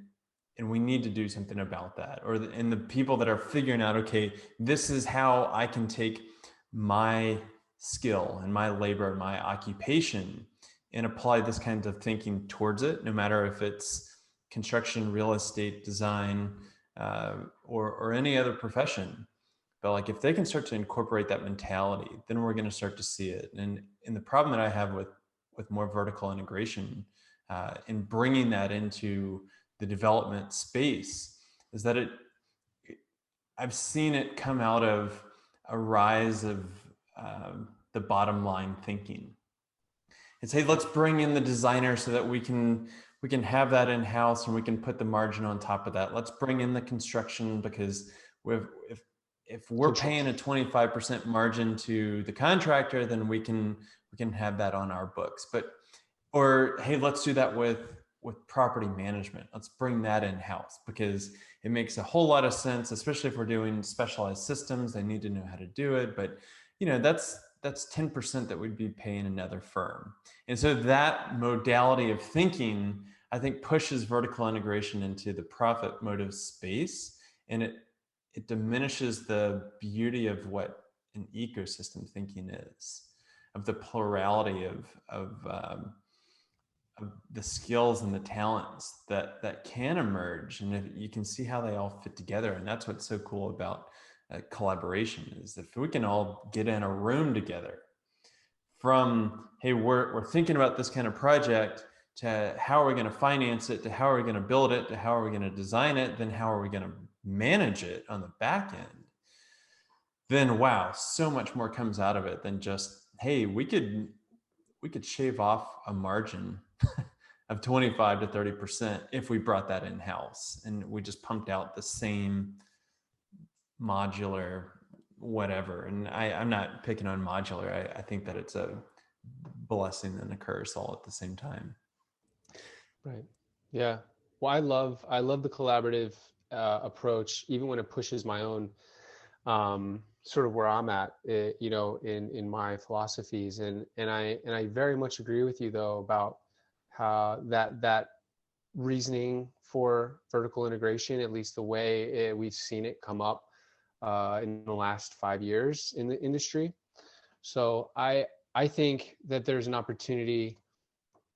we need to do something about that. And the people that are figuring out, okay, this is how I can take my skill and my labor and my occupation and apply this kind of thinking towards it, no matter if it's construction, real estate, design, or any other profession. But like, if they can start to incorporate that mentality, then we're going to start to see it. And the problem that I have with more vertical integration and bringing that into the development space is that I've seen it come out of a rise of the bottom line thinking. It's, hey, let's bring in the designer so that we can have that in house and we can put the margin on top of that. Let's bring in the construction because if we're paying a 25% margin to the contractor, then we can have that on our books. Or hey, let's do that with property management. Let's bring that in house because it makes a whole lot of sense, especially if we're doing specialized systems. They need to know how to do it, but that's 10% that we'd be paying another firm. And so that modality of thinking, I think, pushes vertical integration into the profit motive space, and it diminishes the beauty of what an ecosystem thinking is, of the plurality of the skills and the talents that can emerge, and you can see how they all fit together. And that's what's so cool about collaboration, is if we can all get in a room together, from, hey, we're thinking about this kind of project, to how are we going to finance it, to how are we going to build it, to how are we going to design it, then how are we going to manage it on the back end, then wow, so much more comes out of it than just, hey, we could shave off a margin of 25 to 30% if we brought that in house and we just pumped out the same modular whatever. And I'm not picking on modular. I think that it's a blessing and a curse all at the same time. Right. Yeah. Well, I love the collaborative approach, even when it pushes my own sort of where I'm at, in my philosophies. And I very much agree with you though about how that reasoning for vertical integration, at least the way we've seen it come up in the last 5 years in the industry. So I think that there's an opportunity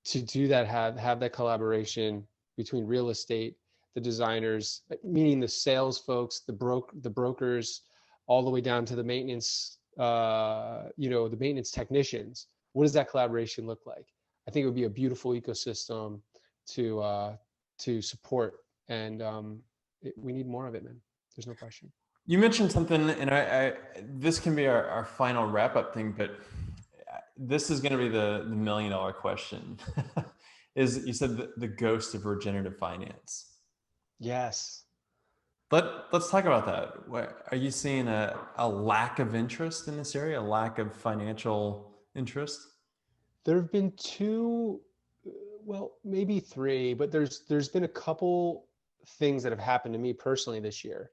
to do that, have that collaboration between real estate, the designers, meaning the sales folks, the brokers, all the way down to the maintenance, the maintenance technicians. What does that collaboration look like? I think it would be a beautiful ecosystem to support, and we need more of it, man. There's no question. You mentioned something, and I this can be our final wrap up thing, but this is going to be the $1 million question. Is, you said the ghost of regenerative finance. Yes. Let's talk about that. Are you seeing a lack of interest in this area, a lack of financial interest? There have been two, well, maybe three, but there's been a couple things that have happened to me personally this year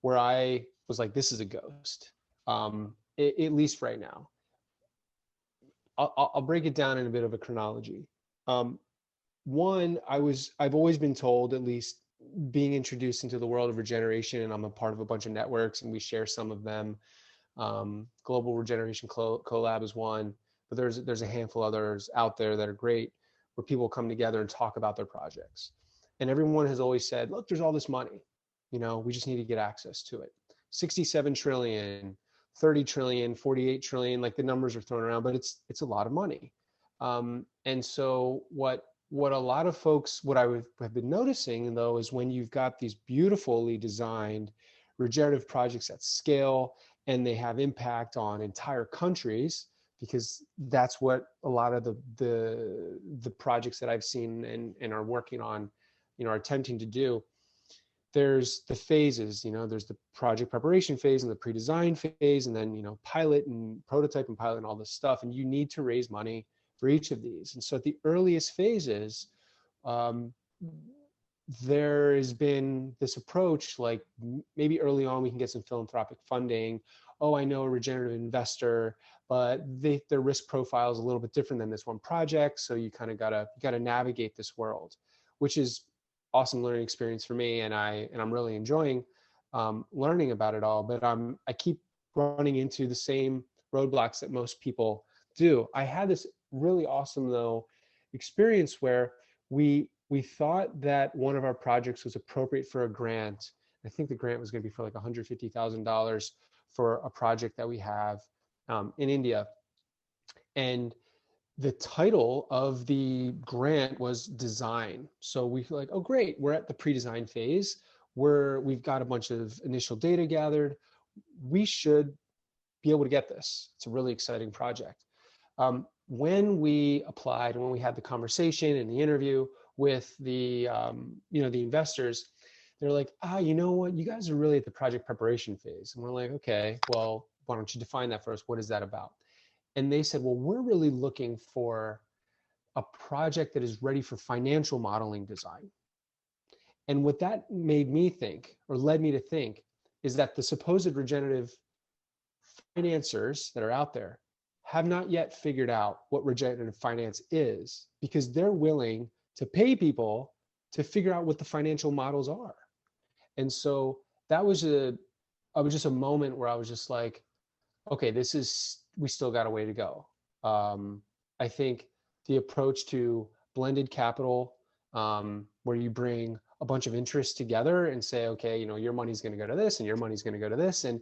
where I was like, this is a ghost, at least right now. I'll break it down in a bit of a chronology. One, I've always been told, at least being introduced into the world of regeneration, and I'm a part of a bunch of networks and we share some of them. Global Regeneration Collab is one, but there's a handful others out there that are great, where people come together and talk about their projects. And everyone has always said, look, there's all this money, we just need to get access to it. 67 trillion, 30 trillion, 48 trillion, like the numbers are thrown around, but it's a lot of money. And so what a lot of folks, what I have been noticing though, is when you've got these beautifully designed regenerative projects at scale, and they have impact on entire countries, because that's what a lot of the projects that I've seen and are working on, are attempting to do. There's the phases, there's the project preparation phase and the pre-design phase, and then, pilot and prototype and pilot and all this stuff. And you need to raise money for each of these. And so at the earliest phases, there has been this approach, like maybe early on we can get some philanthropic funding. Oh, I know a regenerative investor, but their risk profile is a little bit different than this one project. So you kind of gotta navigate this world, which is awesome learning experience for me, and I'm really enjoying learning about it all. But I keep running into the same roadblocks that most people do. I had this really awesome though experience where we thought that one of our projects was appropriate for a grant. I think the grant was going to be for like $150,000 for a project that we have in India. And the title of the grant was design. So we feel like, oh great, we're at the pre-design phase where we've got a bunch of initial data gathered. We should be able to get this. It's a really exciting project. When we applied and when we had the conversation and the interview with the the investors, they're like, you know what, you guys are really at the project preparation phase. And we're like, okay, well, why don't you define that for us? What is that about? And they said, well, we're really looking for a project that is ready for financial modeling design. And what that made me think, or led me to think, is that the supposed regenerative financiers that are out there have not yet figured out what regenerative finance is, because they're willing to pay people to figure out what the financial models are. And so that was just a moment where I was just like, okay, we still got a way to go. I think the approach to blended capital, where you bring a bunch of interests together and say, okay, your money's going to go to this and your money's going to go to this. And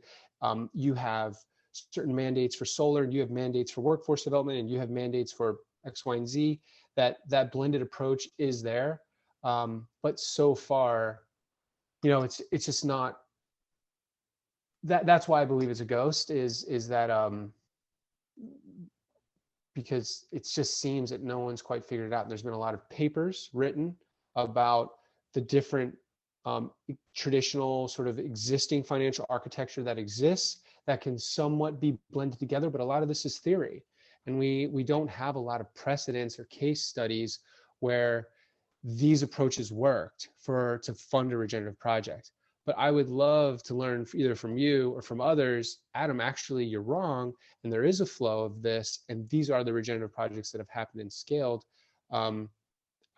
you have certain mandates for solar, and you have mandates for workforce development, and you have mandates for X, Y, and Z. That blended approach is there. But so far, it's just not, that's why I believe it's a ghost, is that because it just seems that no one's quite figured it out. There's been a lot of papers written about the different traditional sort of existing financial architecture that exists that can somewhat be blended together, but a lot of this is theory. And we don't have a lot of precedents or case studies where these approaches worked to fund a regenerative project. But I would love to learn either from you or from others, Adam, actually you're wrong, and there is a flow of this, and these are the regenerative projects that have happened and scaled. I'm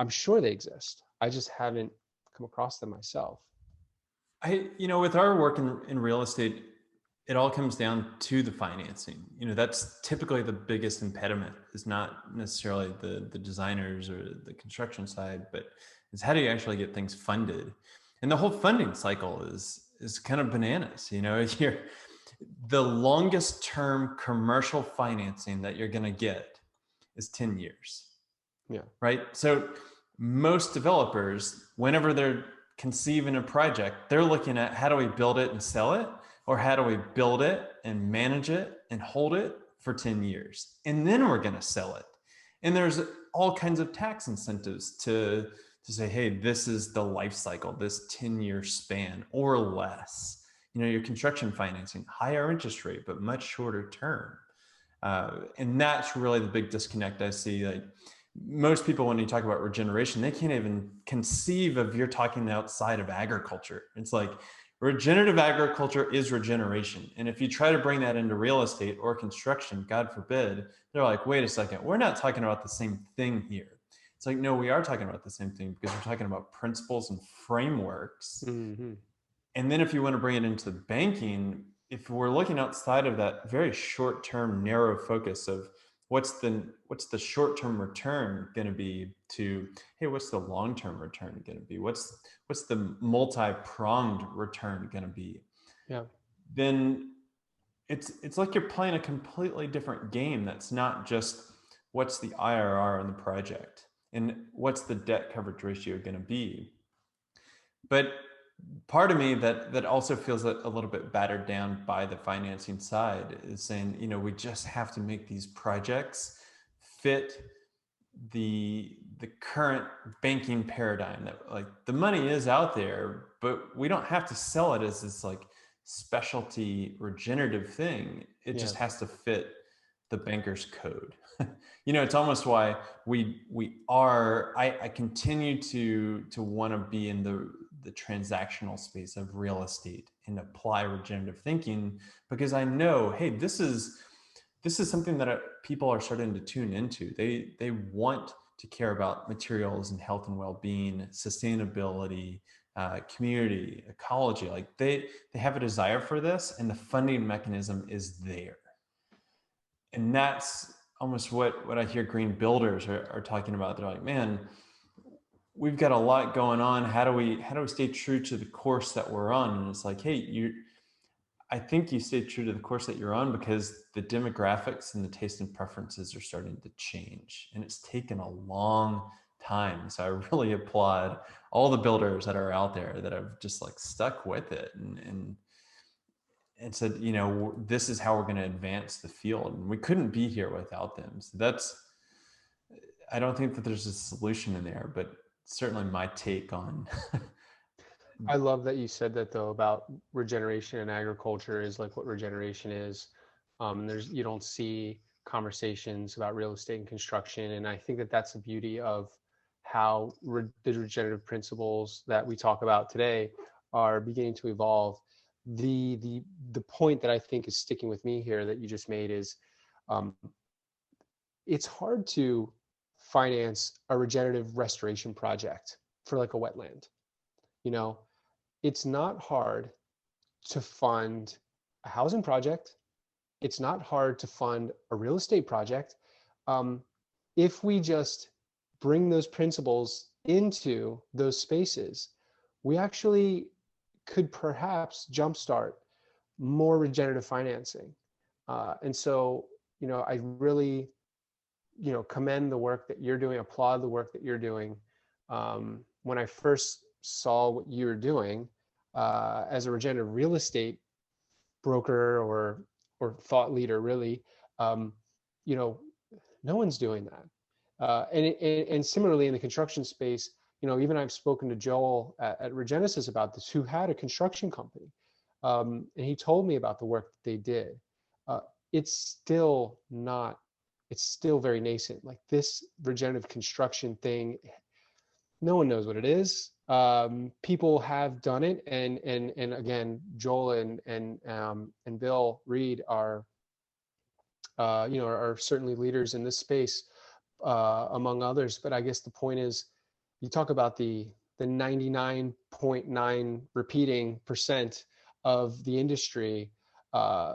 sure they exist. I just haven't come across them myself. With our work in real estate, it all comes down to the financing. That's typically the biggest impediment, is not necessarily the designers or the construction side, but it's how do you actually get things funded? And the whole funding cycle is kind of bananas. The longest term commercial financing that you're going to get is 10 years. Yeah. Right. So most developers, whenever they're conceiving a project, they're looking at how do we build it and sell it, or how do we build it and manage it and hold it for 10 years, and then we're going to sell it. And there's all kinds of tax incentives to say, hey, this is the life cycle, this 10-year span or less. Your construction financing, higher interest rate, but much shorter term. And that's really the big disconnect I see. Like most people, when you talk about regeneration, they can't even conceive of you're talking outside of agriculture. It's like Regenerative agriculture is regeneration. And if you try to bring that into real estate or construction, God forbid, they're like, wait a second, we're not talking about the same thing here. It's like, no, we are talking about the same thing because we're talking about principles and frameworks. Mm-hmm. And then if you want to bring it into banking, if we're looking outside of that very short-term narrow focus of what's the short-term return going to be to, hey, what's the long-term return going to be? What's the multi-pronged return going to be? Yeah. Then it's like you're playing a completely different game. That's not just what's the IRR on the project and what's the debt coverage ratio going to be. But part of me that also feels a little bit battered down by the financing side is saying, we just have to make these projects fit the current banking paradigm, that like the money is out there, but we don't have to sell it as this like specialty regenerative thing. It just has to fit the banker's code. It's almost why I continue to want to be in the transactional space of real estate and apply regenerative thinking, because I know, hey, this is something that people are starting to tune into. They want to care about materials and health and well-being, sustainability, community, ecology. Like they have a desire for this, and the funding mechanism is there. And that's almost what I hear green builders are talking about. They're like, man, we've got a lot going on. How do we stay true to the course that we're on? And it's like, hey, I think you stay true to the course that you're on because the demographics and the taste and preferences are starting to change, and it's taken a long time. So I really applaud all the builders that are out there that have just like stuck with it and said, this is how we're going to advance the field, and we couldn't be here without them. So I don't think that there's a solution in there, but certainly my take on. I love that you said that though, about regeneration and agriculture is like what regeneration is. You don't see conversations about real estate and construction. And I think that that's the beauty of how the regenerative principles that we talk about today are beginning to evolve. The point that I think is sticking with me here that you just made is, it's hard to finance a regenerative restoration project for like a wetland. It's not hard to fund a housing project. It's not hard to fund a real estate project. If we just bring those principles into those spaces, we actually could perhaps jumpstart more regenerative financing. And so, I really, commend the work that you're doing, applaud the work that you're doing. When I first saw what you were doing as a regenerative real estate broker or thought leader, really, no one's doing that. And similarly in the construction space, even I've spoken to Joel at Regenesis about this, who had a construction company, and he told me about the work that they did. It's still very nascent. Like this regenerative construction thing, no one knows what it is. People have done it, and again, Joel and Bill Reed are certainly leaders in this space, among others. But I guess the point is, you talk about the 99.9 repeating % of the industry.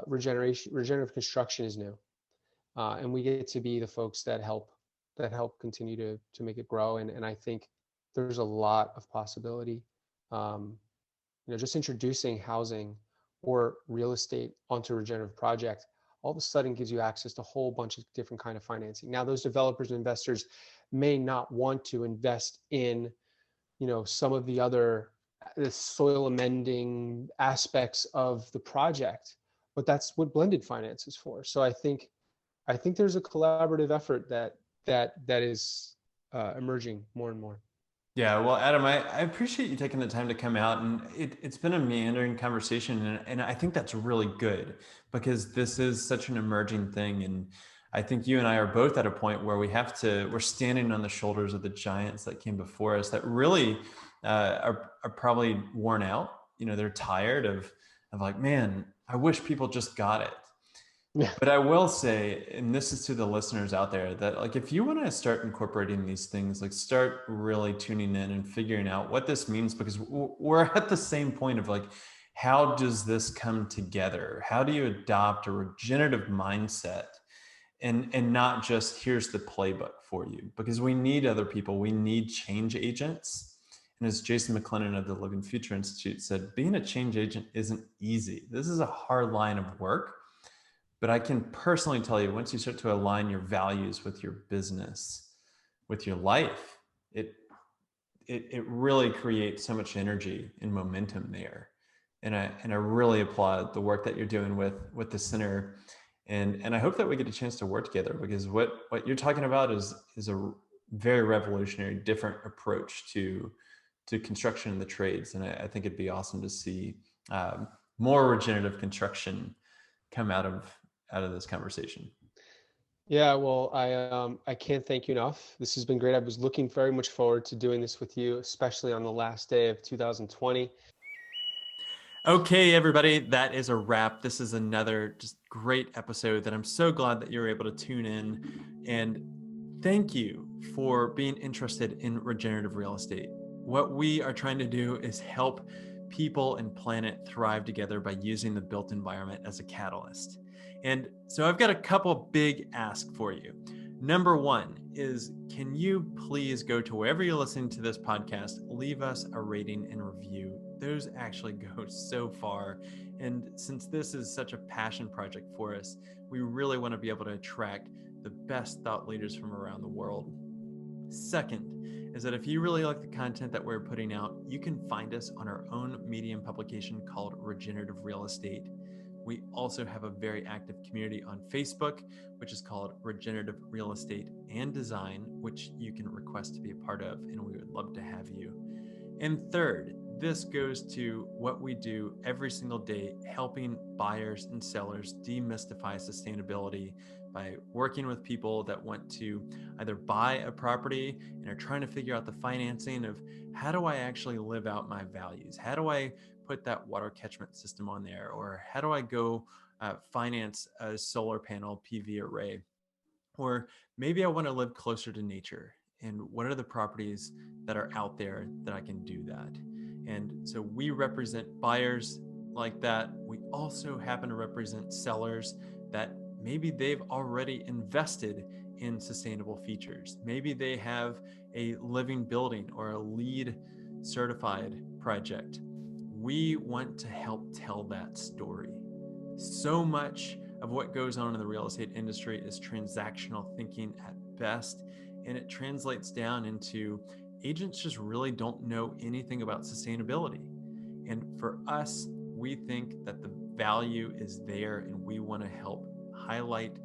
Regenerative construction is new, and we get to be the folks that help continue to make it grow. And I think there's a lot of possibility. Just introducing housing or real estate onto a regenerative project all of a sudden gives you access to a whole bunch of different kind of financing. Now, those developers and investors may not want to invest in, some of the soil amending aspects of the project, but that's what blended finance is for. So I think there's a collaborative effort that is emerging more and more. Yeah, well, Adam, I appreciate you taking the time to come out, and it's been a meandering conversation, and I think that's really good because this is such an emerging thing. And I think you and I are both at a point where we're standing on the shoulders of the giants that came before us that really are probably worn out they're tired of like, man, I wish people just got it. But I will say, and this is to the listeners out there, that like, if you want to start incorporating these things, like start really tuning in and figuring out what this means, because we're at the same point of like, how does this come together? How do you adopt a regenerative mindset and not just here's the playbook for you? Because we need other people. We need change agents. And as Jason McLennan of the Living Future Institute said, being a change agent isn't easy. This is a hard line of work. But I can personally tell you, once you start to align your values with your business, with your life, it really creates so much energy and momentum there. And I really applaud the work that you're doing with the center. And I hope that we get a chance to work together, because what you're talking about is a very revolutionary, different approach to construction and the trades. And I think it'd be awesome to see more regenerative construction come out of this conversation. Yeah, well, I can't thank you enough. This has been great. I was looking very much forward to doing this with you, especially on the last day of 2020. Okay, everybody, that is a wrap. This is another just great episode that I'm so glad that you're able to tune in. And thank you for being interested in regenerative real estate. What we are trying to do is help people and planet thrive together by using the built environment as a catalyst. And so I've got a couple big asks for you. Number one is, can you please go to wherever you're listening to this podcast, leave us a rating and review. Those actually go so far. And since this is such a passion project for us, we really want to be able to attract the best thought leaders from around the world. Second is that if you really like the content that we're putting out, you can find us on our own Medium publication called Regenerative Real Estate. We also have a very active community on Facebook, which is called Regenerative Real Estate and Design, which you can request to be a part of, and we would love to have you. And third, this goes to what we do every single day, helping buyers and sellers demystify sustainability by working with people that want to either buy a property and are trying to figure out the financing of, how do I actually live out my values? How do I put that water catchment system on there? Or how do I go finance a solar panel PV array? Or maybe I want to live closer to nature. And what are the properties that are out there that I can do that? And so we represent buyers like that. We also happen to represent sellers that maybe they've already invested in sustainable features. Maybe they have a living building or a LEED certified project. We want to help tell that story. So much of what goes on in the real estate industry is transactional thinking at best, and it translates down into agents just really don't know anything about sustainability. And for us, we think that the value is there, and we want to help highlight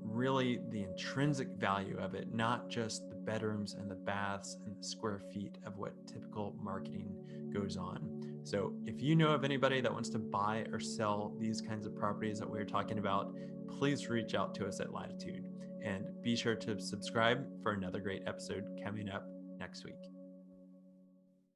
really the intrinsic value of it, not just the bedrooms and the baths and the square feet of what typical marketing goes on. So if you know of anybody that wants to buy or sell these kinds of properties that we're talking about, please reach out to us at Latitude, and be sure to subscribe for another great episode coming up next week.